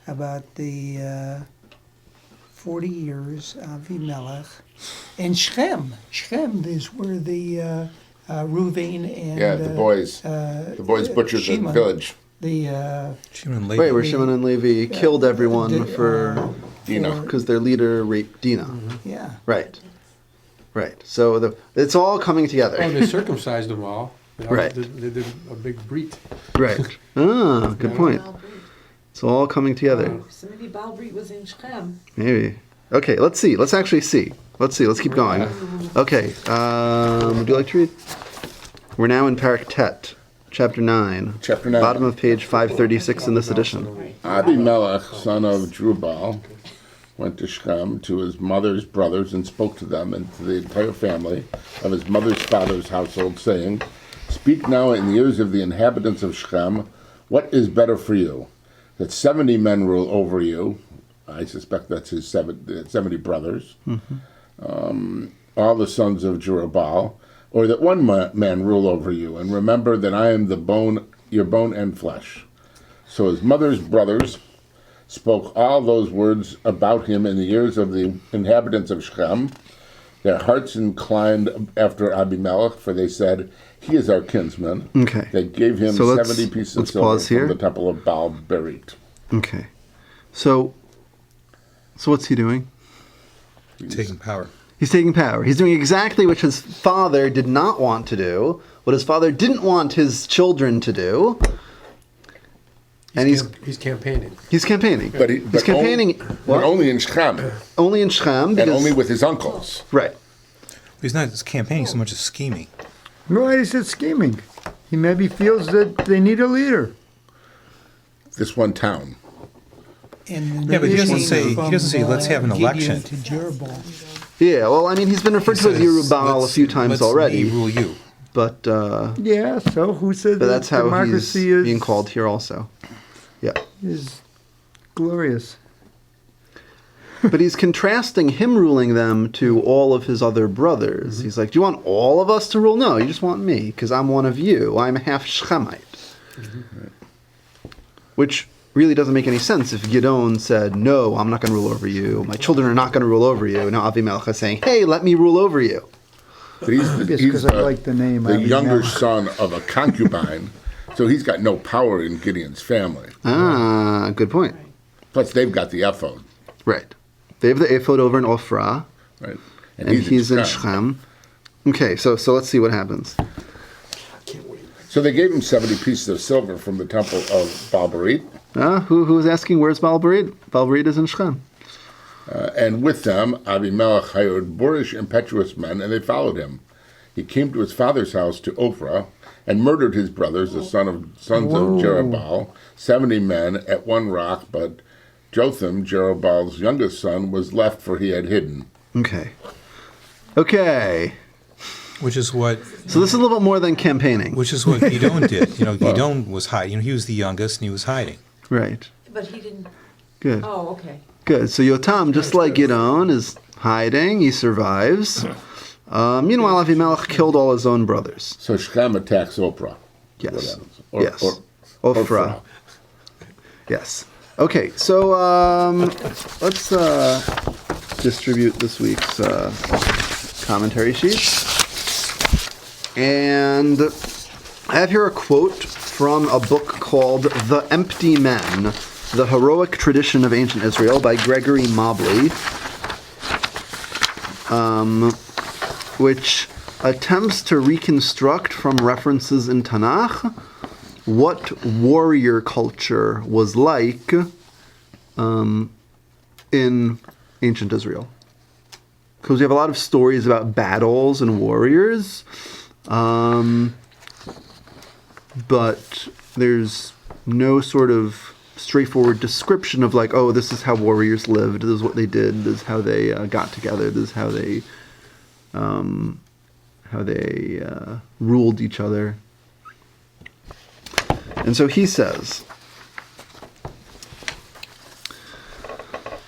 about the 40 years of Avimelech, and Shechem. Shechem is where the Reuven and Yeah, the boys butchered the Shimon, village. The Shimon Right, Levi. where Shimon and Levi killed everyone for Dinah. because their leader raped Dinah. yeah. Right. Right. So it's all coming together. Oh, they circumcised them all. Right. They did a big brit. Right. Ah, good point. Baal Brit. It's all coming together. So maybe Baal Brit was in Shechem. Maybe. Okay, let's see. Let's actually see. Let's see. Let's keep going. Okay. Would you like to read? We're now in Parak Tet, chapter 9. Chapter 9. Bottom of page 536 in this edition. Abimelech, son of Jerubbaal, went to Shechem to his mother's brothers and spoke to them and to the entire family of his mother's father's household, saying, Speak now in the ears of the inhabitants of Shechem, what is better for you? That 70 men rule over you. I suspect that's his 70 brothers. All the sons of Jerubbaal, or that one man rule over you, and remember that I am your bone and flesh. So his mother's brothers spoke all those words about him in the ears of the inhabitants of Shechem. Their hearts inclined after Abimelech, for they said, He is our kinsman. Okay. They gave him So 70 pieces of silver from the temple of Baal Berit. Okay. So what's he doing? Taking power. He's taking power. He's doing exactly what his father did not want to do, what his father didn't want his children to do. And he's campaigning. He's campaigning. But he's campaigning. But only in Shechem. Only in Shechem. And only with his uncles. Right. He's not campaigning so much as scheming. Why is it scheming? He maybe feels that they need a leader. This one town. And Yeah, but he doesn't from, say let's have an Gideon election. to Jeroboam. Yeah, well, I mean, he's been referred to as Yerubbaal a few times already. Let me rule you. But Yeah, so who said but that that's how he's democracy is, being called here also. Yeah. is glorious? But he's contrasting him ruling them to all of his other brothers. He's like, do you want all of us to rule? No, you just want me, because I'm one of you. I'm half Shechemite. Which really doesn't make any sense if Gidon said, no, I'm not going to rule over you. My children are not going to rule over you. Now Avimelech is saying, hey, let me rule over you. But he's because I like the name. the younger Abimelech. son of a concubine, so he's got no power in Gideon's family. Ah, good point. Plus, they've got the ephod, Right. They have the ephod over in Ophrah, right? and he's in Shechem. Okay, so let's see what happens. So they gave him 70 pieces of silver from the temple of Baal Berit, Who's asking where's Baal Berit? Baal Berit is in Shechem. and with them Abimelech hired boorish, impetuous men, and they followed him. He came to his father's house to Ophrah and murdered his brothers, the sons of Jerubbaal, 70 men at one rock, but Jotham, Jerubbaal's youngest son, was left, for he had hidden. Okay. Which is what So this is a little bit more than campaigning. which is what Gidon did. You know, Gidon was hiding. He was the youngest and he was hiding. Right. But he didn't, Good. oh, okay. Good. So Yotam, just like Gidon, is hiding. He survives. Meanwhile, Avimelech killed all his own brothers. So Shechem attacks Ophrah. Yes. Or, Yes. Or Ophrah. Yes. Okay, so let's distribute this week's commentary sheet. And I have here a quote from a book called The Empty Men, The Heroic Tradition of Ancient Israel by Gregory Mobley, which attempts to reconstruct from references in Tanakh what warrior culture was like in ancient Israel. Because we have a lot of stories about battles and warriors, but there's no sort of straightforward description of like, oh, this is how warriors lived, this is what they did, this is how they got together, this is how they ruled each other. And so he says,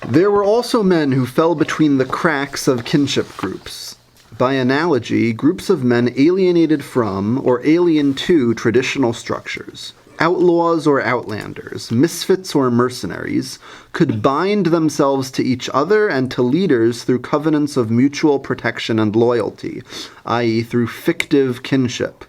there were also men who fell between the cracks of kinship groups. By analogy, groups of men alienated from or alien to traditional structures, outlaws or outlanders, misfits or mercenaries, could bind themselves to each other and to leaders through covenants of mutual protection and loyalty, i.e. through fictive kinship.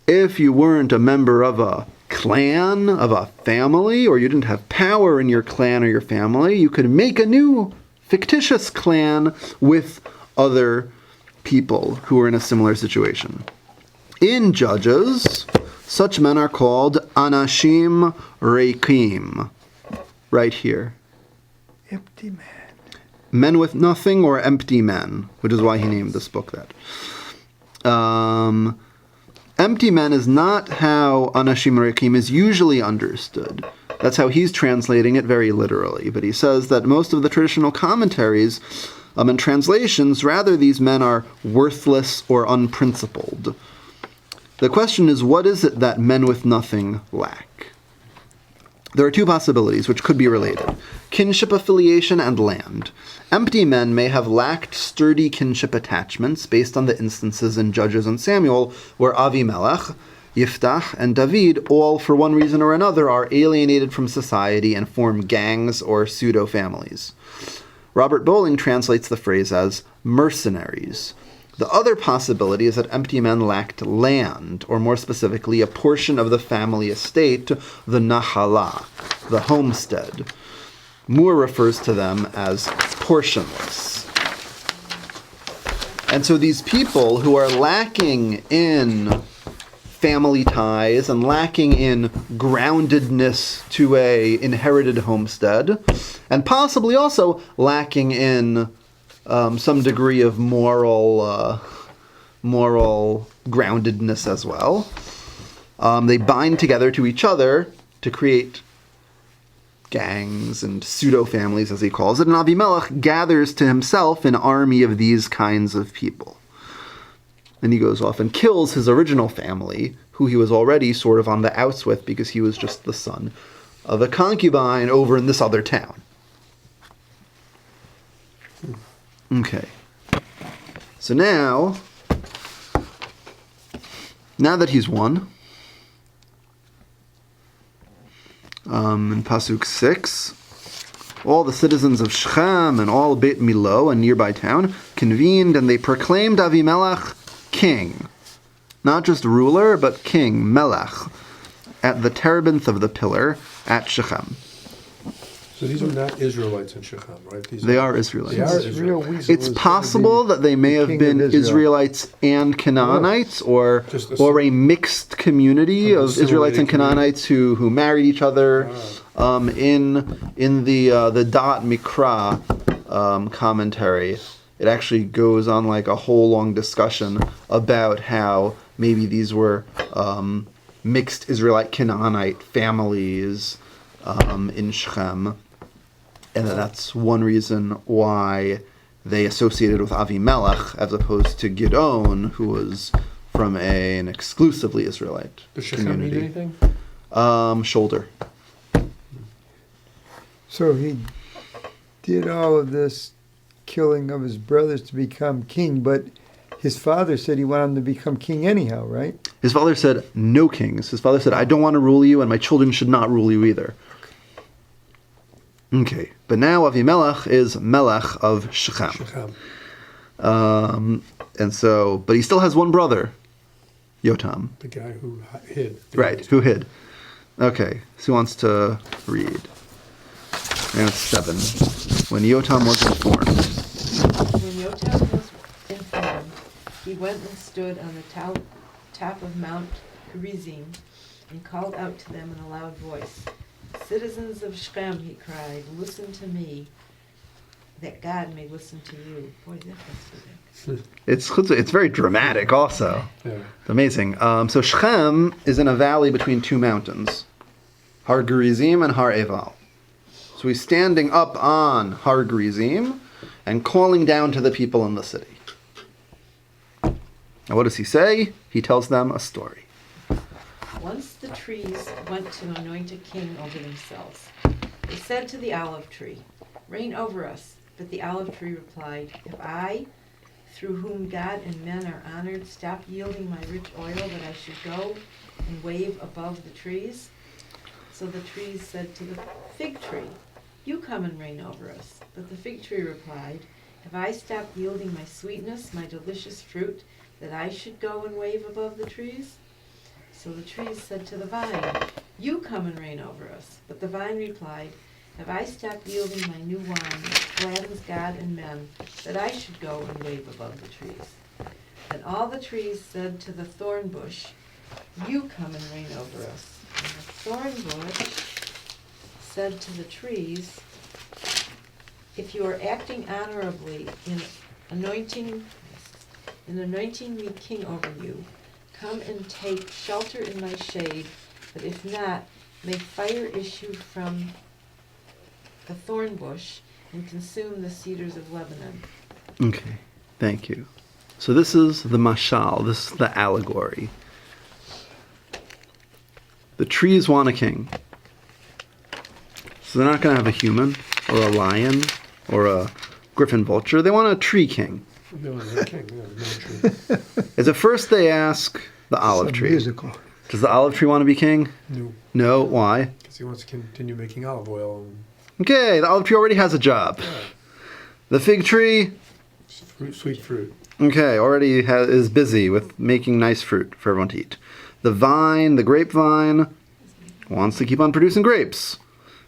If you weren't a member of a clan, of a family, or you didn't have power in your clan or your family, you could make a new fictitious clan with other people who were in a similar situation. In Judges, such men are called Anashim Reikim, right here. Empty man. Men with nothing or empty men, which is why he named this book that. Empty men is not how Anashim Reikim is usually understood. That's how he's translating it very literally. But he says that most of the traditional commentaries and translations, rather, these men are worthless or unprincipled. The question is, what is it that men with nothing lack? There are two possibilities which could be related: kinship affiliation and land. Empty men may have lacked sturdy kinship attachments based on the instances in Judges and Samuel where Avimelech, Yiftach, and David all, for one reason or another, are alienated from society and form gangs or pseudo-families. Robert Bowling translates the phrase as mercenaries. The other possibility is that empty men lacked land, or more specifically, a portion of the family estate, the nahala, the homestead. Moore refers to them as portionless. And so these people who are lacking in family ties and lacking in groundedness to a inherited homestead, and possibly also lacking in some degree of moral groundedness as well. They bind together to each other to create gangs and pseudo-families, as he calls it, and Avimelech gathers to himself an army of these kinds of people. And he goes off and kills his original family, who he was already sort of on the outs with because he was just the son of a concubine over in this other town. Okay. So now that he's won, in Pasuk 6, all the citizens of Shechem and all Beit Milo, a nearby town, convened, and they proclaimed Avimelech king. Not just ruler, but king, melech, at the terebinth of the pillar at Shechem. So these are not Israelites in Shechem, right? They are Israelites. They are Israelites. It's possible that they may have been Israelites and Canaanites, or a mixed community of Israelites and Canaanites who married each other. In the Da'at Mikra commentary, it actually goes on like a whole long discussion about how maybe these were mixed Israelite Canaanite families in Shechem. And that's one reason why they associated with Avimelech as opposed to Gidon, who was from an exclusively Israelite Does Shechem community. mean anything? Shoulder. So he did all of this killing of his brothers to become king, but his father said he wanted him to become king anyhow, right? His father said, no kings. His father said, I don't want to rule you, and my children should not rule you either. Okay, but now Avimelech is Melech of Shechem. And so, but he still has one brother, Yotam. The guy who hid. Right, who hid. Okay, so he wants to read. And it's 7. When Yotam was informed. When Yotam was informed, he went and stood on the top of Mount Gerizim and called out to them in a loud voice. Citizens of Shechem, he cried, listen to me, that God may listen to you. Boy, that's It's very dramatic also. Yeah. It's amazing. So Shechem is in a valley between two mountains, Har Gerizim and Har Eval. So he's standing up on Har Gerizim and calling down to the people in the city. Now what does he say? He tells them a story. Once the trees went to anoint a king over themselves. They said to the olive tree, reign over us. But the olive tree replied, if I, through whom God and men are honored, stop yielding my rich oil, that I should go and wave above the trees? So the trees said to the fig tree, you come and reign over us. But the fig tree replied, have I stopped yielding my sweetness, my delicious fruit, that I should go and wave above the trees? So the trees said to the vine, you come and reign over us. But the vine replied, have I stopped yielding my new wine that gladdens God and men, that I should go and wave above the trees? Then all the trees said to the thorn bush, you come and reign over us. And the thorn bush said to the trees, if you are acting honorably in anointing me king over you, come and take shelter in my shade, but if not, may fire issue from the thorn bush and consume the cedars of Lebanon. Okay, thank you. So this is the mashal, this is the allegory. The trees want a king. So they're not going to have a human, or a lion, or a griffin vulture. They want a tree king. They want a king, yeah, no tree. As at first they ask the olive Some tree. musical. Does the olive tree want to be king? No, No, why? because he wants to continue making olive oil and Okay, the olive tree already has a job. The fig tree, sweet fruit. okay, already is busy with making nice fruit for everyone to eat. The vine, the grapevine, wants to keep on producing grapes.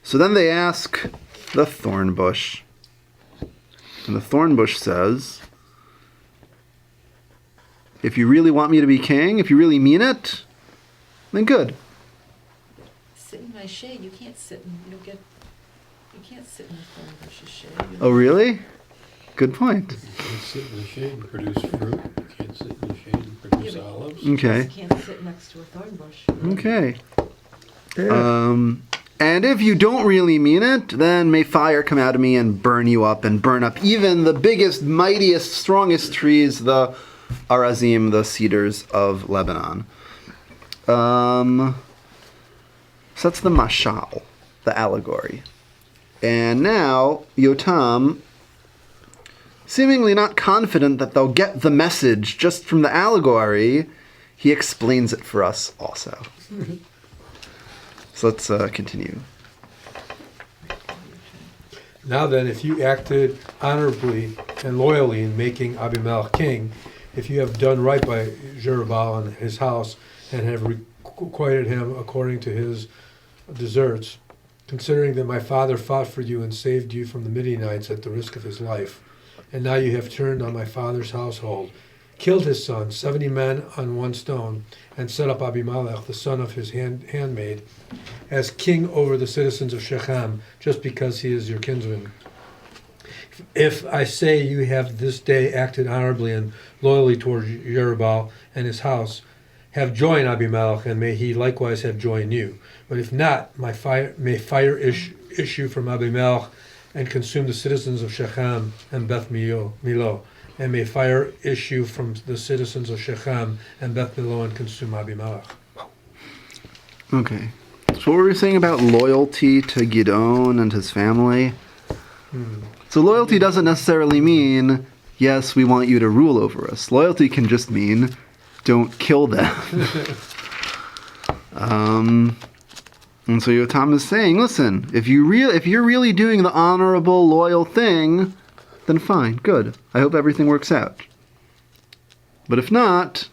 So then they ask the thorn bush. And the thorn bush says, if you really want me to be king, if you really mean it, then good. Sit in my shade. You can't sit in. You can't sit in the thorn bush's shade. Oh, really? Good point. You can't sit in the shade and produce fruit. You can't sit in the shade and produce Yeah, but- olives. Okay. You can't sit next to a thorn bush. Okay. Yeah. And if you don't really mean it, then may fire come out of me and burn you up and burn up even the biggest, mightiest, strongest trees, the arazim, the cedars of Lebanon. So that's the mashal, the allegory. And now, Yotam, seemingly not confident that they'll get the message just from the allegory, he explains it for us also. So let's continue. Now then, if you acted honorably and loyally in making Abimelech king, if you have done right by Jerubbaal and his house, and have requited him according to his deserts, considering that my father fought for you and saved you from the Midianites at the risk of his life, and now you have turned on my father's household, killed his son, 70 men on one stone, and set up Abimelech, the son of his handmaid, as king over the citizens of Shechem, just because he is your kinsman. If I say you have this day acted honorably and loyally toward Jerubbaal and his house, have joy in Abimelech, and may he likewise have joy in you. But if not, may fire issue from Abimelech and consume the citizens of Shechem and Beth Milo, and may fire issue from the citizens of Shechem and Beth Milo and consume Abimelech. Okay. So what were we saying about loyalty to Gidon and his family? So loyalty doesn't necessarily mean, yes, we want you to rule over us. Loyalty can just mean, don't kill them. And so Yotam is saying, listen, if you're really doing the honorable, loyal thing, then fine, good. I hope everything works out. But if not,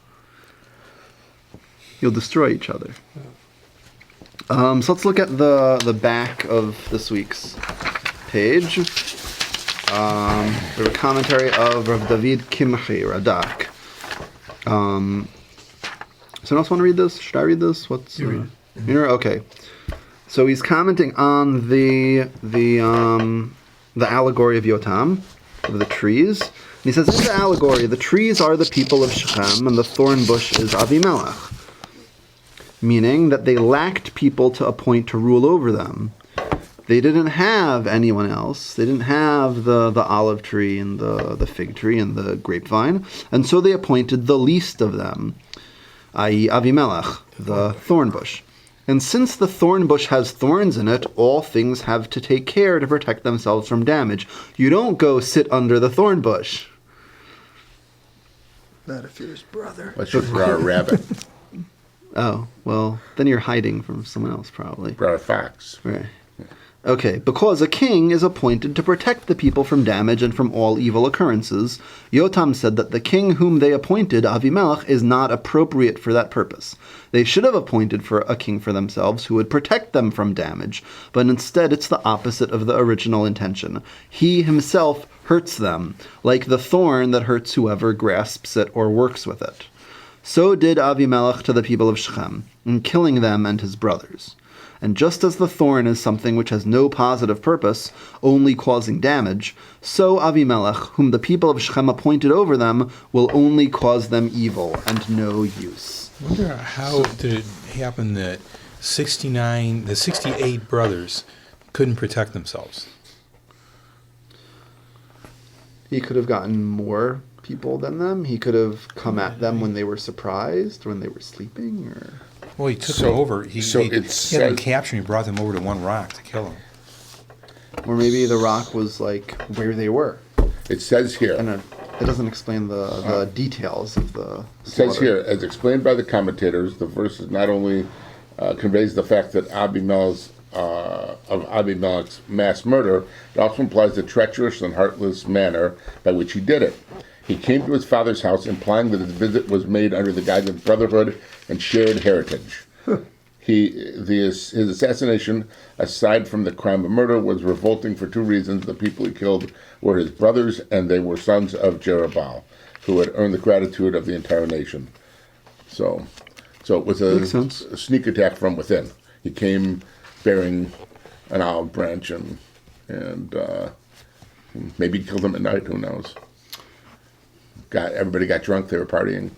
you'll destroy each other. So let's look at the back of this week's page. We have a commentary of Rav David Kimchi, Radak. Someone else want to read this? Should I read this? You read. Okay. So he's commenting on the allegory of Yotam, of the trees. And he says, in the allegory, the trees are the people of Shechem, and the thorn bush is Avimelech. Meaning that they lacked people to appoint to rule over them. They didn't have anyone else. They didn't have the olive tree and the fig tree and the grapevine. And so they appointed the least of them, i.e. Avimelech, the thorn bush. And since the thorn bush has thorns in it, all things have to take care to protect themselves from damage. You don't go sit under the thorn bush. Not if you're his brother. Let's just draw a rabbit. Oh, well, then you're hiding from someone else, probably. Draw a fox. Right. Okay, because a king is appointed to protect the people from damage and from all evil occurrences, Yotam said that the king whom they appointed, Avimelech, is not appropriate for that purpose. They should have appointed for a king for themselves who would protect them from damage, but instead it's the opposite of the original intention. He himself hurts them, like the thorn that hurts whoever grasps it or works with it. So did Avimelech to the people of Shechem, in killing them and his brothers. And just as the thorn is something which has no positive purpose, only causing damage, so Avimelech, whom the people of Shechem appointed over them, will only cause them evil and no use. I wonder how did it happen that the 68 brothers couldn't protect themselves? He could have gotten more people than them. He could have come at them when they were surprised, when they were sleeping, or... Well, he took So- them over. He so had it them says- captured and he brought them over to one rock to kill them. Or maybe the rock was like where they were. It says here. And it doesn't explain the details of the It says slaughter. here, as explained by the commentators, the verse not only conveys the fact that Abimelech's mass murder, it also implies the treacherous and heartless manner by which he did it. He came to his father's house, implying that his visit was made under the guise of brotherhood and shared heritage. His assassination, aside from the crime of murder, was revolting for two reasons. The people he killed were his brothers, and they were sons of Jerubbaal, who had earned the gratitude of the entire nation. So it was Makes sense. a sneak attack from within. He came bearing an olive branch, and maybe killed them at night. Who knows? Everybody got drunk. They were partying.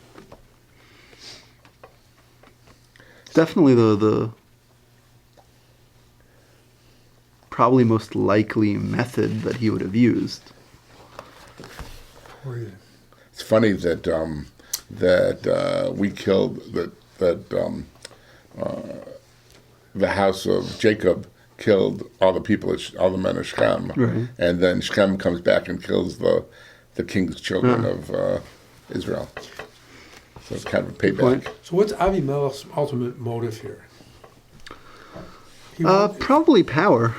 Definitely the probably most likely method that he would have used. It's funny that we killed the house of Jacob killed all the people, all the men of Shechem, Right. and then Shechem comes back and kills the king's children of Israel. So it's kind of a payback. point. So what's Abimelech's ultimate motive here? He wants- Probably power.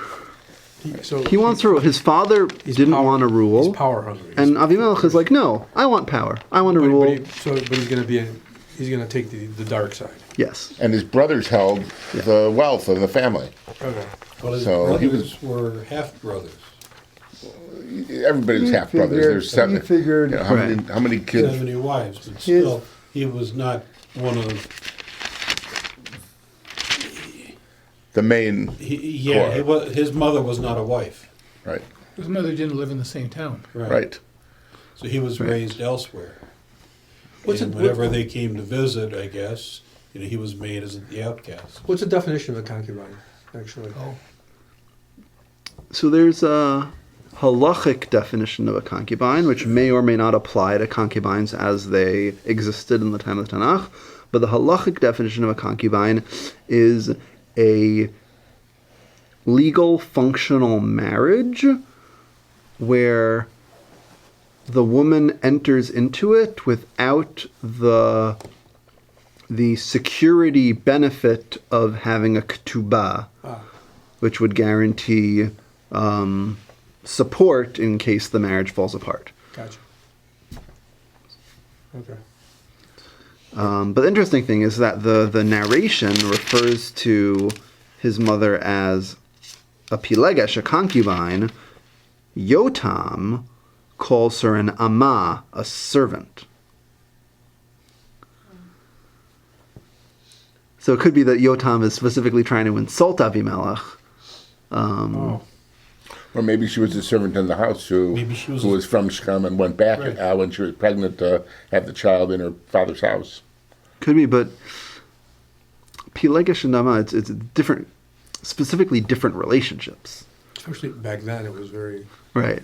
so He wants to rule. His father he's didn't power- want to rule, He's power hungry. and Abimelech is like, no, I want power. I want to rule. But he's going to take the dark side. Yes. And his brothers held the wealth of the family. Okay. Well, his So he brothers were half brothers. Everybody's half brothers. There's seven. He figured You know, how many kids? 70 wives, but still, he was not one of The main, he was. His mother was not a wife, right? His mother didn't live in the same town. Right. So he was raised elsewhere. What's And it- whenever they came to visit, I guess, he was made as the outcast. What's the definition of a concubine, actually? Oh, So there's a halachic definition of a concubine, which may or may not apply to concubines as they existed in the time of the Tanakh. But the halachic definition of a concubine is a legal functional marriage where the woman enters into it without the security benefit of having a ketubah, which would guarantee support in case the marriage falls apart. Gotcha. Okay. But the interesting thing is that the narration refers to his mother as a pilegesh, a concubine. Yotam calls her an amah, a servant. So it could be that Yotam is specifically trying to insult Abimelech. Or maybe she was a servant in the house who Maybe she was who was from Shechem and went back Right. when she was pregnant to have the child in her father's house. Could be, but Pilegesh and Amah, it's different, specifically different relationships. Especially back then, it was very. Right.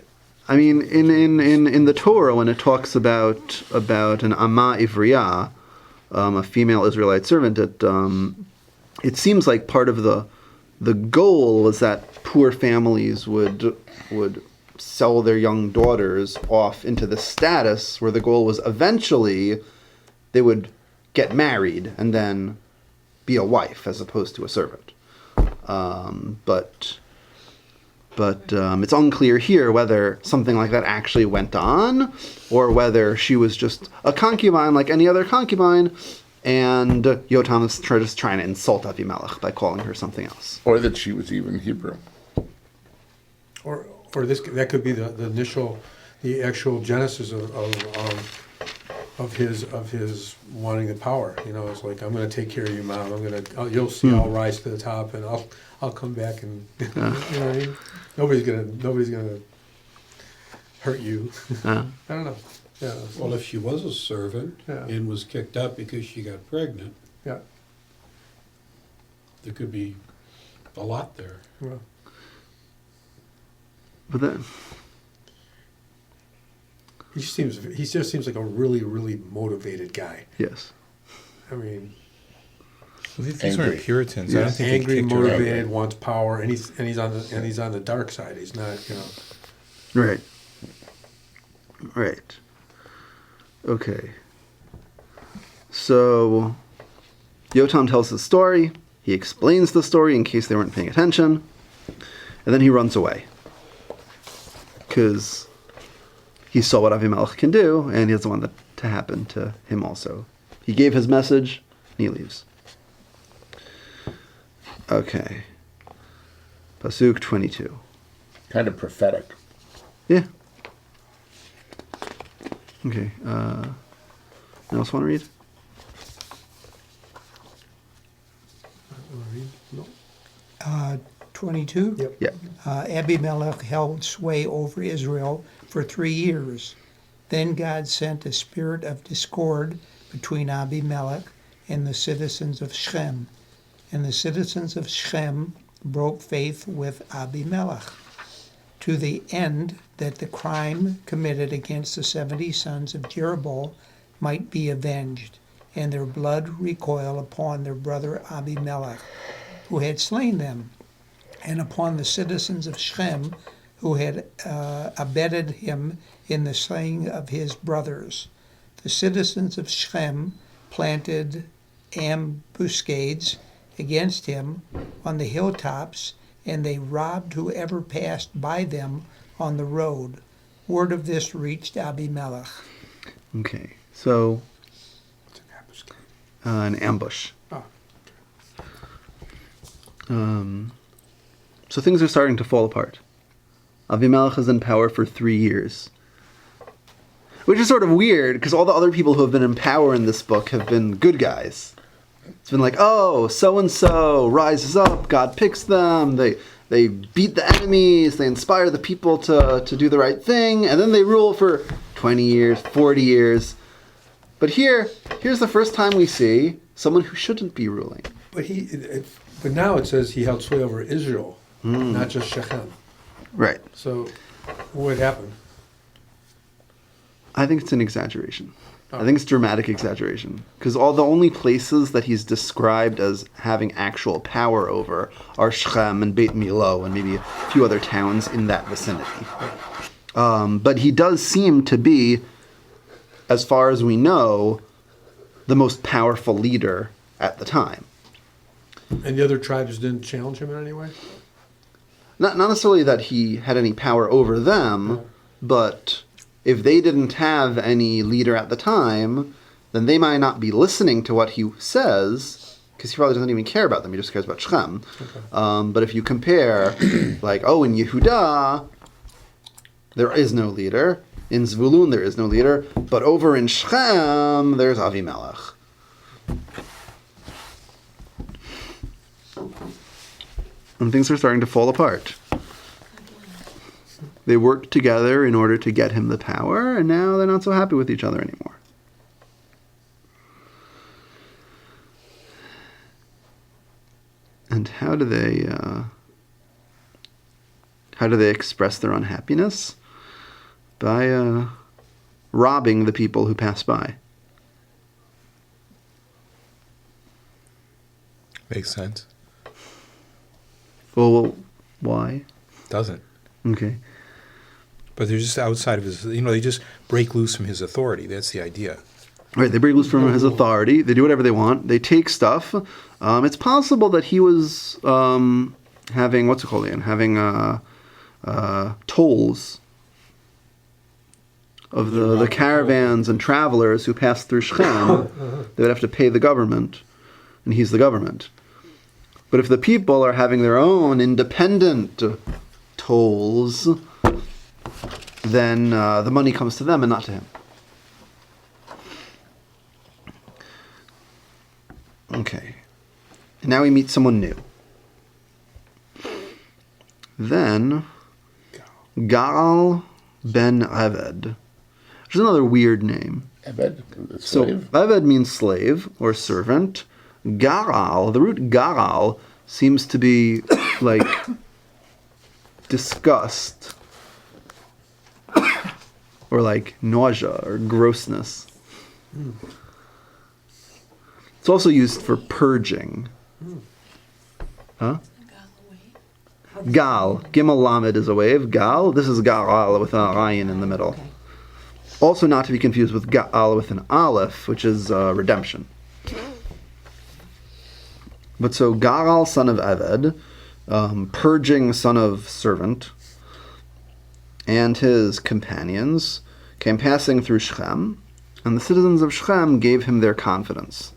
I mean, in the Torah, when it talks about an Amah Ivriya, a female Israelite servant, it seems like part of the goal was that poor families would sell their young daughters off into the status where the goal was eventually they would get married and then be a wife as opposed to a servant. But it's unclear here whether something like that actually went on or whether she was just a concubine like any other concubine and Yotam is just trying to insult Avimelech by calling her something else. Or that she was even Hebrew. Or that could be the actual genesis of his wanting the power. It's like, I'm going to take care of you, Mom. You'll see. I'll rise to the top, and I'll come back, and you know what I mean. Nobody's gonna hurt you. I don't know. Yeah. Well, if she was a servant Yeah. and was kicked out because she got pregnant, Yeah. There could be a lot there. Well, But then, he just seems like a really, really motivated guy. yes. I mean, These Angry. weren't Puritans. I Yeah. don't think angry, they kicked her out. motivated, wants power, and he's on the dark side. He's not, Right. Right. Okay. So, Yotam tells the story. He explains the story in case they weren't paying attention. And then he runs away. Because he saw what Avimelech can do, and he doesn't want that to happen to him also. He gave his message, and he leaves. Okay. Pasuk 22. Kind of prophetic. Yeah. Okay. Anyone else want to read? no. 22. Yep. Yeah. Abimelech held sway over Israel for 3 years. Then God sent a spirit of discord between Abimelech and the citizens of Shechem. And the citizens of Shechem broke faith with Abimelech, to the end that the crime committed against the 70 sons of Jeroboam might be avenged, and their blood recoil upon their brother Abimelech, who had slain them, and upon the citizens of Shechem, who had abetted him in the slaying of his brothers. The citizens of Shechem planted ambuscades against him on the hilltops, and they robbed whoever passed by them on the road. Word of this reached Abimelech. Okay. So, It's an ambuscade. an ambush. Oh. So things are starting to fall apart. Avimelech is in power for 3 years. Which is sort of weird, because all the other people who have been in power in this book have been good guys. It's been like, oh, so-and-so rises up, God picks them, they beat the enemies, they inspire the people to do the right thing, and then they rule for 20 years, 40 years. But here's the first time we see someone who shouldn't be ruling. But now it says he held sway over Israel, not just Shechem. Right. So, what happened? I think it's an exaggeration. Oh. I think it's dramatic exaggeration. Because the only places that he's described as having actual power over are Shechem and Beit Milo and maybe a few other towns in that vicinity. But he does seem to be, as far as we know, the most powerful leader at the time. And the other tribes didn't challenge him in any way? Not necessarily that he had any power over them, but if they didn't have any leader at the time, then they might not be listening to what he says, because he probably doesn't even care about them. He just cares about Shechem. Okay. But if you compare, like, in Yehuda, there is no leader. In Zvulun, there is no leader. But over in Shechem, there's Avimelech. And things are starting to fall apart. They worked together in order to get him the power, and now they're not so happy with each other anymore. And how do they express their unhappiness? By robbing the people who pass by. Makes sense. Well, why? Doesn't. Okay. But they're just outside of his, they just break loose from his authority. That's the idea. Right, they break loose from his authority. They do whatever they want. They take stuff. It's possible that he was having, what's it called again? Having tolls of the caravans and travelers who passed through Shechem. They would have to pay the government, and he's the government. But if the people are having their own independent tolls, then the money comes to them and not to him. Okay. And now we meet someone new. Then, Gal ben Eved, which is another weird name. Eved, the So, slave. Eved means slave or servant. Garal, the root garal, seems to be like disgust or like nausea or grossness. It's also used for purging. Huh? Gal. Gimel Lamed is a wave. Gal. This is Gal with an ayin in the middle. Okay. Also not to be confused with Gal with an aleph, which is redemption. But so Gal, son of Eved, purging son of servant, and his companions came passing through Shechem, and the citizens of Shechem gave him their confidence.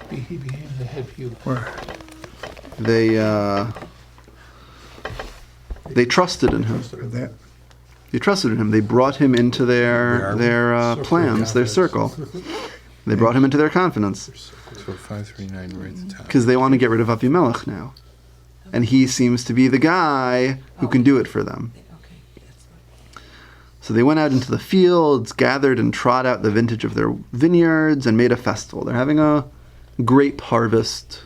He became the head pupil. They trusted in him. They trusted in him. They brought him into their plans, their circle. They brought him into their confidence. So 539 right at the top. Because they want to get rid of Avimelech now. And he seems to be the guy who can do it for them. Okay, that's right. So they went out into the fields, gathered and trod out the vintage of their vineyards, and made a festival. They're having a grape harvest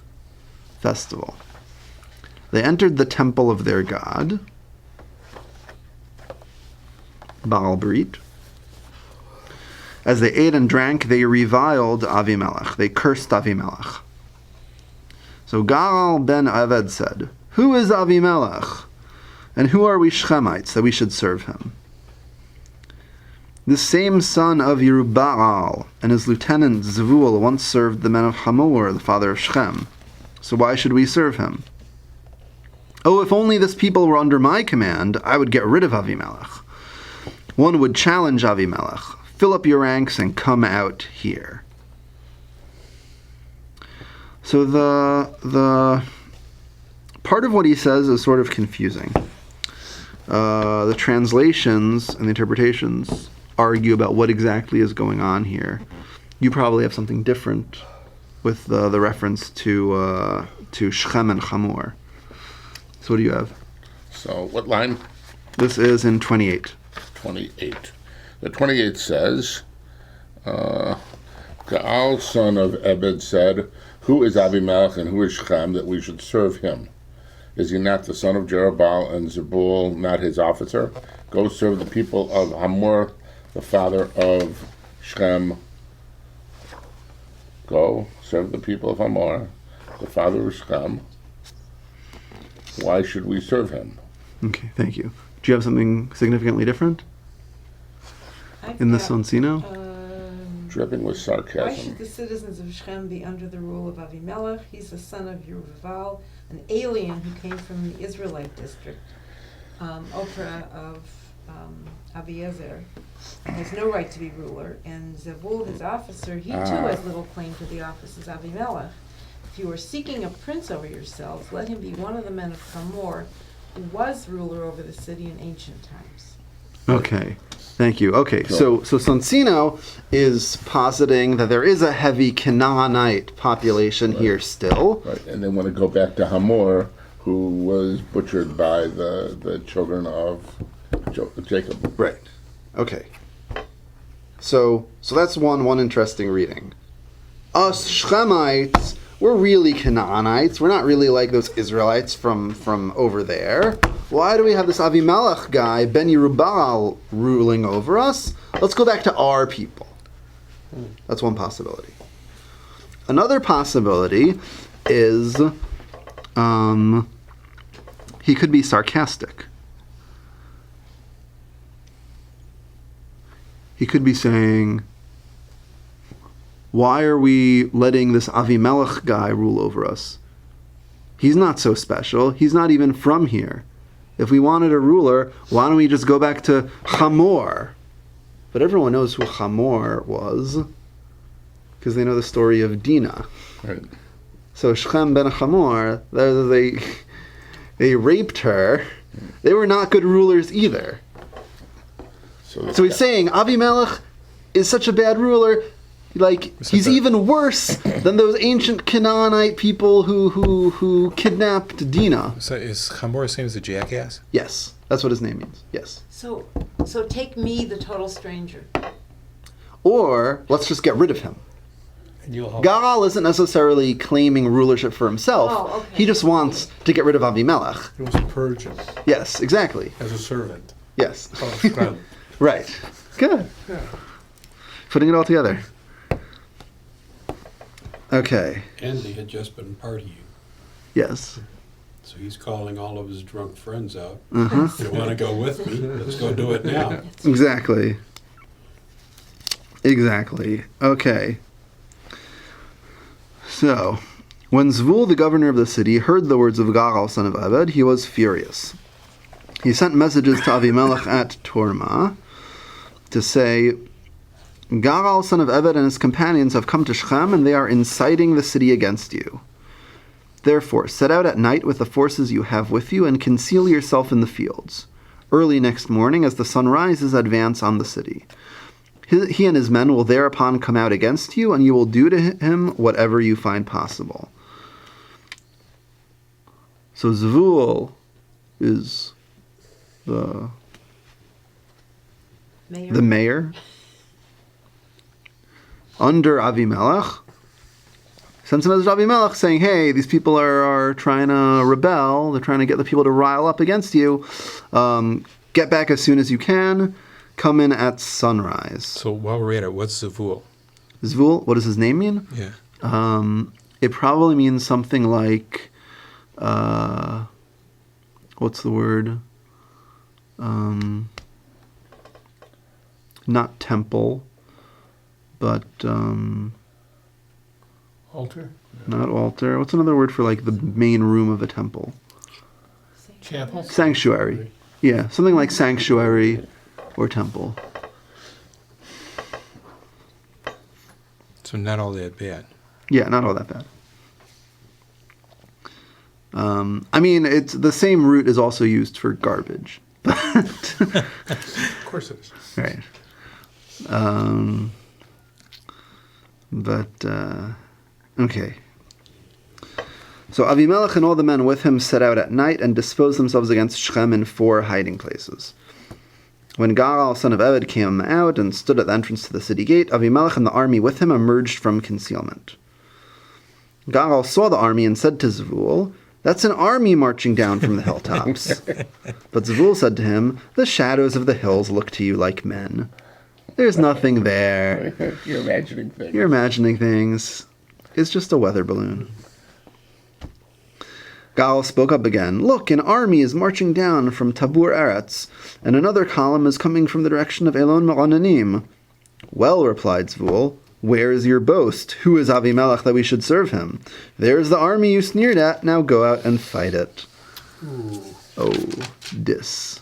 festival. They entered the temple of their god, Baal Brit. As they ate and drank, they reviled Avimelech. They cursed Avimelech. So Gal ben Eved said, "Who is Avimelech? And who are we Shechemites that we should serve him?" This same son of Yerubbaal and his lieutenant Zevul once served the men of Hamor, the father of Shechem. So why should we serve him? Oh, if only this people were under my command, I would get rid of Avimelech. One would challenge Avimelech. Fill up your ranks and come out here. So the part of what he says is sort of confusing. The translations and the interpretations argue about what exactly is going on here. You probably have something different with the reference to Shechem and Hamor. So what do you have? So what line? This is in 28. 28. The 28 says, Gaal, son of Ebed, said, "Who is Abimelech and who is Shechem that we should serve him? Is he not the son of Jerubbaal and Zebul not his officer? Go serve the people of Hamor, the father of Shechem. Go serve the people of Hamor, the father of Shechem. Why should we serve him?" Okay, thank you. Do you have something significantly different in the Sonsino? Dripping with Why sarcasm. should the citizens of Shechem be under the rule of Avimelech? He's the son of Yerubbaal, an alien who came from the Israelite district. Oprah of Abiezer has no right to be ruler, and Zebul, his officer, he too has little claim to the office as Avimelech. If you are seeking a prince over yourselves, let him be one of the men of Hamor, who was ruler over the city in ancient times. Okay, thank you. Okay, so Sonsino is positing that there is a heavy Canaanite population here still. Right, and they want to go back to Hamor, who was butchered by the children of Jacob. Right. Okay. So that's one interesting reading. Us Shechemites, we're really Canaanites. We're not really like those Israelites from over there. Why do we have this Avimelech guy, Ben Yerubbaal, ruling over us? Let's go back to our people. That's one possibility. Another possibility is he could be sarcastic. He could be saying, why are we letting this Avimelech guy rule over us? He's not so special. He's not even from here. If we wanted a ruler, why don't we just go back to Hamor? But everyone knows who Hamor was, because they know the story of Dinah. Right. So Shechem ben Hamor, they raped her. They were not good rulers either. So he's saying Avimelech is such a bad ruler, like he's even worse than those ancient Canaanite people who kidnapped Dinah. So is Hamor the same as a jackass? Yes, that's what his name means. Yes. So take me, the total stranger. Or let's just get rid of him. And you'll help. Gaal isn't necessarily claiming rulership for himself. Oh, okay. He just wants to get rid of Avimelech. He wants to purge him Yes, exactly. as a servant Yes. of Shechem. Right. Good. Yeah. Putting it all together. Okay. And they had just been partying. Yes. So he's calling all of his drunk friends out. Uh-huh. You want to go with me? Let's go do it now. Exactly. Exactly. Okay. So, when Zvul, the governor of the city, heard the words of Gaal, son of Ebed, he was furious. He sent messages to Avimelech at Torma to say, Gaal, son of Ebed, and his companions have come to Shechem, and they are inciting the city against you. Therefore, set out at night with the forces you have with you, and conceal yourself in the fields. Early next morning, as the sun rises, advance on the city. He and his men will thereupon come out against you, and you will do to him whatever you find possible. So Zvul is the mayor under Avimelech. Sends a message to Avimelech saying, hey, these people are trying to rebel. They're trying to get the people to rile up against you. Get back as soon as you can. Come in at sunrise. So while we're at it, what's Zavul? Zvul, what does his name mean? Yeah. It probably means something like, what's the word? Not temple, but Altar? not altar. What's another word for like the main room of a temple? Chapel? Sanctuary. Yeah, something like sanctuary or temple. So not all that bad. Yeah, not all that bad. I mean, it's the same root is also used for garbage, but Of course it is. right. Okay. So Avimelech and all the men with him set out at night and disposed themselves against Shechem in 4 hiding places. When Gaal, son of Ebed, came out and stood at the entrance to the city gate, Avimelech and the army with him emerged from concealment. Gaal saw the army and said to Zvul, "That's an army marching down from the hilltops." But Zvul said to him, "The shadows of the hills look to you like men. There's nothing there. You're imagining things. You're imagining things. It's just a weather balloon." Gaal spoke up again. "Look, an army is marching down from Tabur Eretz, and another column is coming from the direction of Elon Me'onanim." "Well," replied Zvul, "where is your boast? Who is Avimelech that we should serve him? There's the army you sneered at. Now go out and fight it." Ooh. Oh, dis.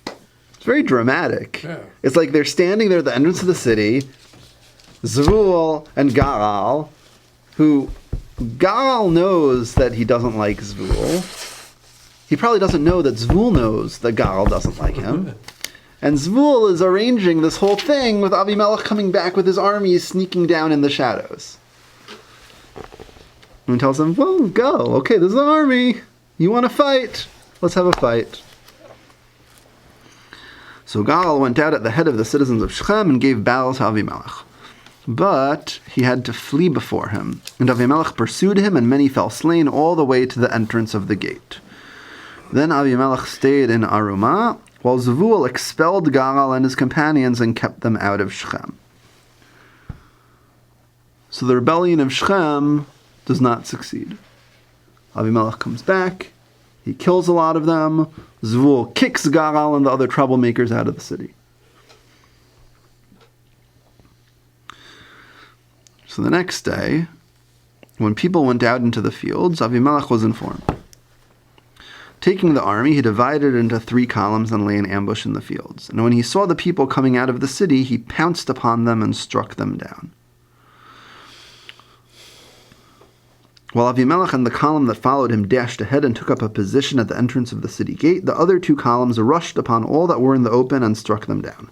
It's very dramatic. Yeah. It's like they're standing there at the entrance of the city, Zvul and Gaal, who Gaal knows that he doesn't like Zvul. He probably doesn't know that Zvul knows that Gaal doesn't like him. And Zvul is arranging this whole thing with Avimelech coming back with his army sneaking down in the shadows. And he tells them, "Well, go. Okay, there's the army. You want to fight? Let's have a fight." So Gaal went out at the head of the citizens of Shechem and gave battle to Avimelech. But he had to flee before him. And Avimelech pursued him, and many fell slain all the way to the entrance of the gate. Then Avimelech stayed in Arumah, while Zvul expelled Gaal and his companions and kept them out of Shechem. So the rebellion of Shechem does not succeed. Avimelech comes back, he kills a lot of them, Zvul kicks Gaal and the other troublemakers out of the city. So the next day, when people went out into the fields, Avimelech was informed. Taking the army, he divided it into 3 columns and lay in ambush in the fields. And when he saw the people coming out of the city, he pounced upon them and struck them down. While Avimelech and the column that followed him dashed ahead and took up a position at the entrance of the city gate, the other 2 columns rushed upon all that were in the open and struck them down.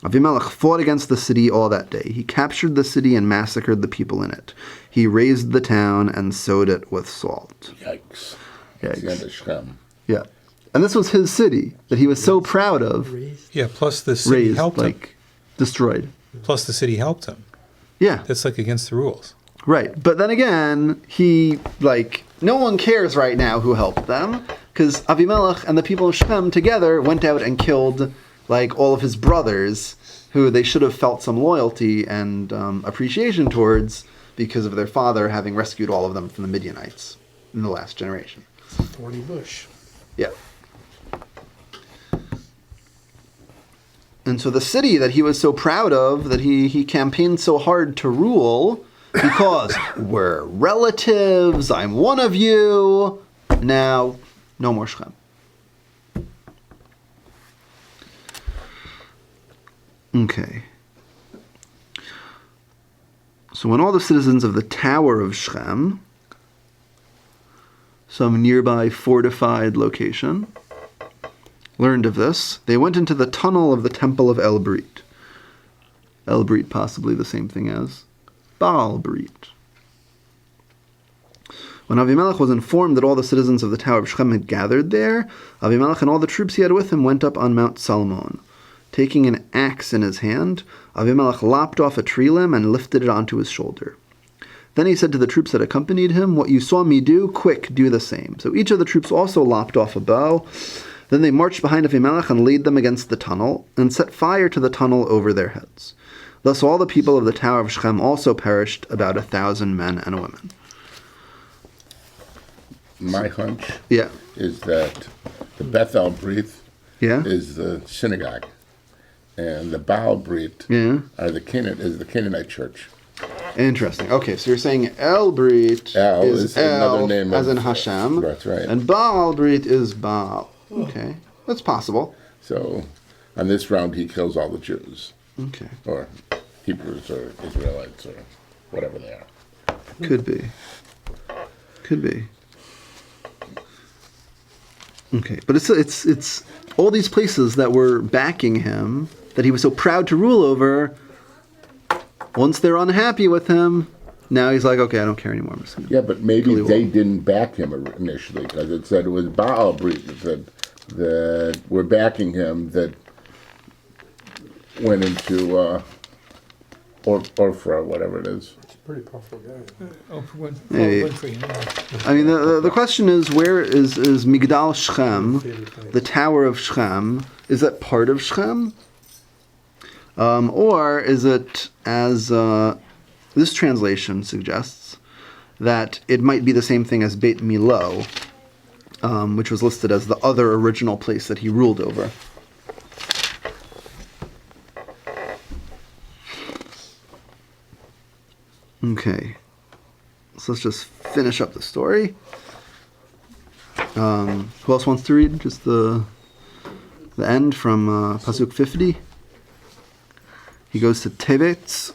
Avimelech fought against the city all that day. He captured the city and massacred the people in it. He razed the town and sowed it with salt. Yikes. Yikes. The end of Shechem. Yeah. And this was his city that he was so proud of. Yeah, plus the city Razed, helped him. like, destroyed. Plus the city helped him. Yeah. That's like against the rules. Right. But then again, no one cares right now who helped them, because Avimelech and the people of Shechem together went out and killed, all of his brothers, who they should have felt some loyalty and appreciation towards because of their father having rescued all of them from the Midianites in the last generation. Thorny bush. Yeah. And so the city that he was so proud of, that he campaigned so hard to rule, because we're relatives, I'm one of you, now no more Shechem. Okay. So when all the citizens of the Tower of Shechem, some nearby fortified location, learned of this, they went into the tunnel of the temple of El Brit. El Brit, possibly the same thing as Baal Brit. When Avimelech was informed that all the citizens of the Tower of Shechem had gathered there, Avimelech and all the troops he had with him went up on Mount Salmon. Taking an axe in his hand, Avimelech lopped off a tree limb and lifted it onto his shoulder. Then he said to the troops that accompanied him, "What you saw me do, quick, do the same." So each of the troops also lopped off a bow. Then they marched behind Avimelech and laid them against the tunnel, and set fire to the tunnel over their heads. Thus all the people of the Tower of Shechem also perished, about 1,000 men and women. My hunch Yeah. is that the Bethel Brit Yeah? is the synagogue, and the Baal Brit Yeah. is the Canaanite church. Interesting. Okay, so you're saying El Brit El is another El, name as of- in Hashem. That's right. And Baal Brit is Baal. Okay, that's possible. So on this round, he kills all the Jews, Okay, or Hebrews, or Israelites, or whatever they are. could be. Could be. Okay, but it's all these places that were backing him, that he was so proud to rule over. Once they're unhappy with him, now he's like, okay, I don't care anymore. I'm just gonna Yeah, but maybe kill you they all. didn't back him initially, because it said it was Baal Brit that were backing him, that went into Orphra, whatever it is. It's a pretty powerful guy. Oh, for one, Hey. one for you. I mean, the question is, where is Migdal Shechem, the Tower of Shechem? Is that part of Shechem? Or is it, as this translation suggests, that it might be the same thing as Beit Milo, which was listed as the other original place that he ruled over. Okay, so let's just finish up the story. Who else wants to read just the end from Pasuk 50? He goes to Tevetz.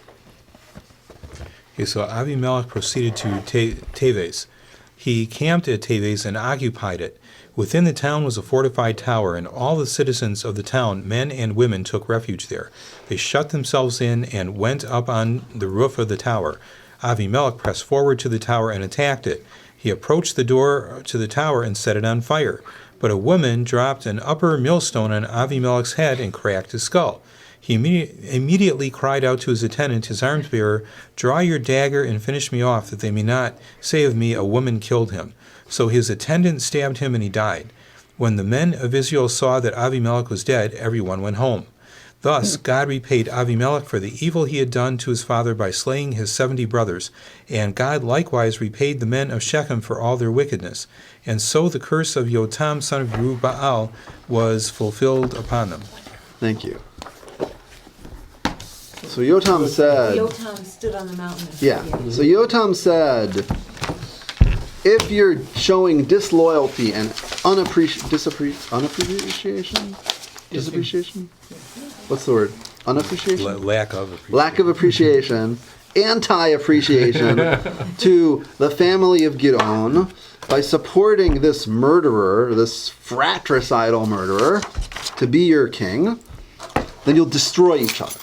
Okay, so Avimelech proceeded to Teves. He camped at Teves and occupied it. Within the town was a fortified tower, and all the citizens of the town, men and women, took refuge there. They shut themselves in and went up on the roof of the tower. Avimelech pressed forward to the tower and attacked it. He approached the door to the tower and set it on fire. But a woman dropped an upper millstone on Avimelech's head and cracked his skull. He immediately cried out to his attendant, his arms-bearer, "Draw your dagger and finish me off, that they may not say of me, a woman killed him." So his attendant stabbed him and he died. When the men of Israel saw that Avimelech was dead, everyone went home. Thus God repaid Avimelech for the evil he had done to his father by slaying his 70 brothers, and God likewise repaid the men of Shechem for all their wickedness. And so the curse of Yotam son of Jerubbaal was fulfilled upon them. Thank you. So Yotam said... Yotam stood on the mountain. Yeah. So Yotam said, if you're showing disloyalty and unappreciation? Disappreciation? What's the word? Unappreciation? Lack of appreciation. Lack of appreciation, anti-appreciation to the family of Gideon by supporting this murderer, this fratricidal murderer, to be your king, then you'll destroy each other.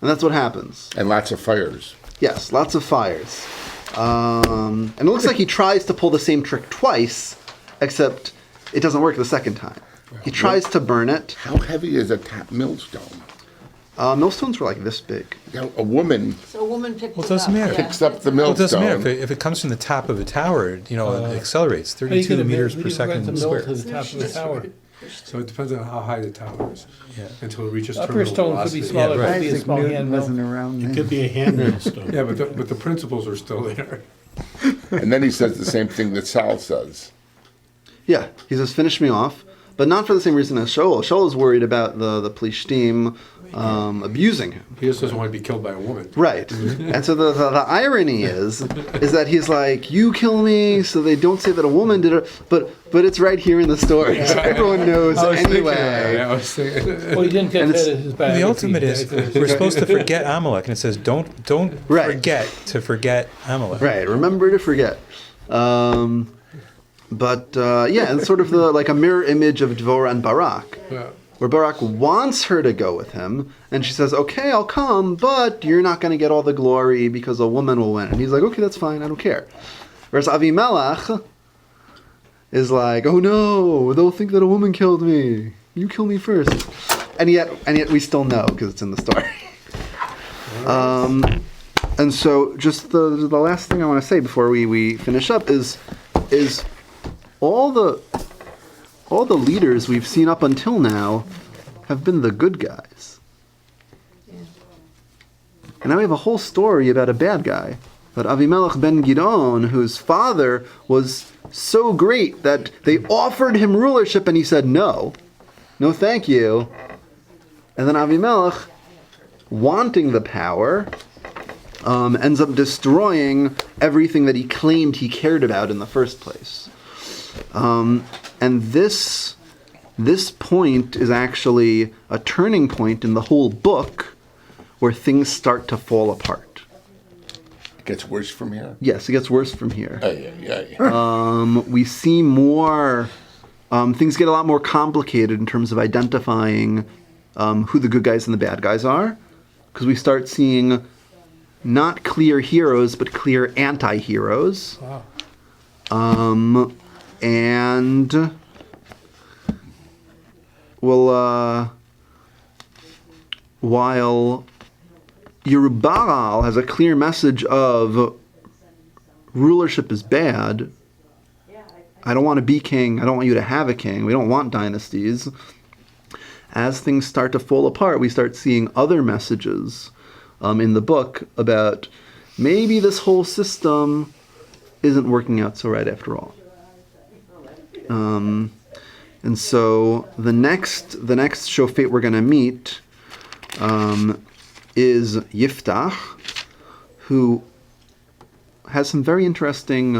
And that's what happens. And lots of fires. Yes, lots of fires. And it looks like he tries to pull the same trick twice, except it doesn't work the second time. He tries to burn it. How heavy is a top millstone? Millstones were like this big. A woman So a woman picked Well, it it doesn't up. matter. Yeah. picks up the Well, it doesn't matter millstone. if it comes from the top of a tower. You know, it accelerates How do you 32 get a meters mill- per how do you get second the mill square. to the top of the tower? So it depends on how high the tower is Yeah. until it reaches Upper terminal stone could velocity. be smaller, Yeah, right. could be a Isaac small Newton hand wasn't mill. around It then. could be a hand millstone. Yeah, but the principles are still there. And then he says the same thing that Saul says. Yeah, he says, finish me off, but not for the same reason as Shaul. Shaul is worried about the Plishtim abusing him. He just doesn't want to be killed by a woman. Right. And so the irony is that he's like, you kill me, so they don't say that a woman did it, but it's right here in the story, so everyone knows I was thinking anyway. that. I was thinking. Well, he didn't get And that it's- in his biography. The ultimate is we're supposed to forget Amalek, and it says don't Right. forget to forget Amalek. Right, remember to forget. Yeah, and sort of like a mirror image of Dvorah and Barak, Yeah. where Barak wants her to go with him, and she says, okay, I'll come, but you're not going to get all the glory because a woman will win. And he's like, okay, that's fine, I don't care. Whereas Avimelech is like, oh no, they'll think that a woman killed me. You kill me first. And yet we still know because it's in the story. And so just the last thing I want to say before we finish up is all the leaders we've seen up until now have been the good guys. And now we have a whole story about a bad guy, about Avimelech ben Gidon, whose father was so great that they offered him rulership and he said no thank you. And then Avimelech, wanting the power, ends up destroying everything that he claimed he cared about in the first place. And this point is actually a turning point in the whole book where things start to fall apart. It gets worse from here. Yes, it gets worse from here. We see more, things get a lot more complicated in terms of identifying who the good guys and the bad guys are, because we start seeing not clear heroes, but clear anti-heroes. Wow. And while Yerubbaal has a clear message of rulership is bad, I don't want to be king, I don't want you to have a king, we don't want dynasties. As things start to fall apart, we start seeing other messages in the book about maybe this whole system isn't working out so right after all. And so the next Shofet we're going to meet is Yiftach, who has some very interesting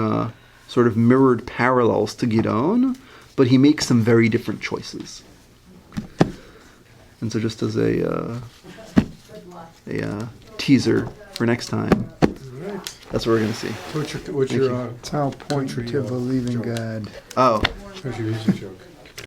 sort of mirrored parallels to Gidon, but he makes some very different choices. And so just as a teaser for next time, that's what we're going to see. What's your It's all pointing country, to believing joke? God. Oh, What's your music joke?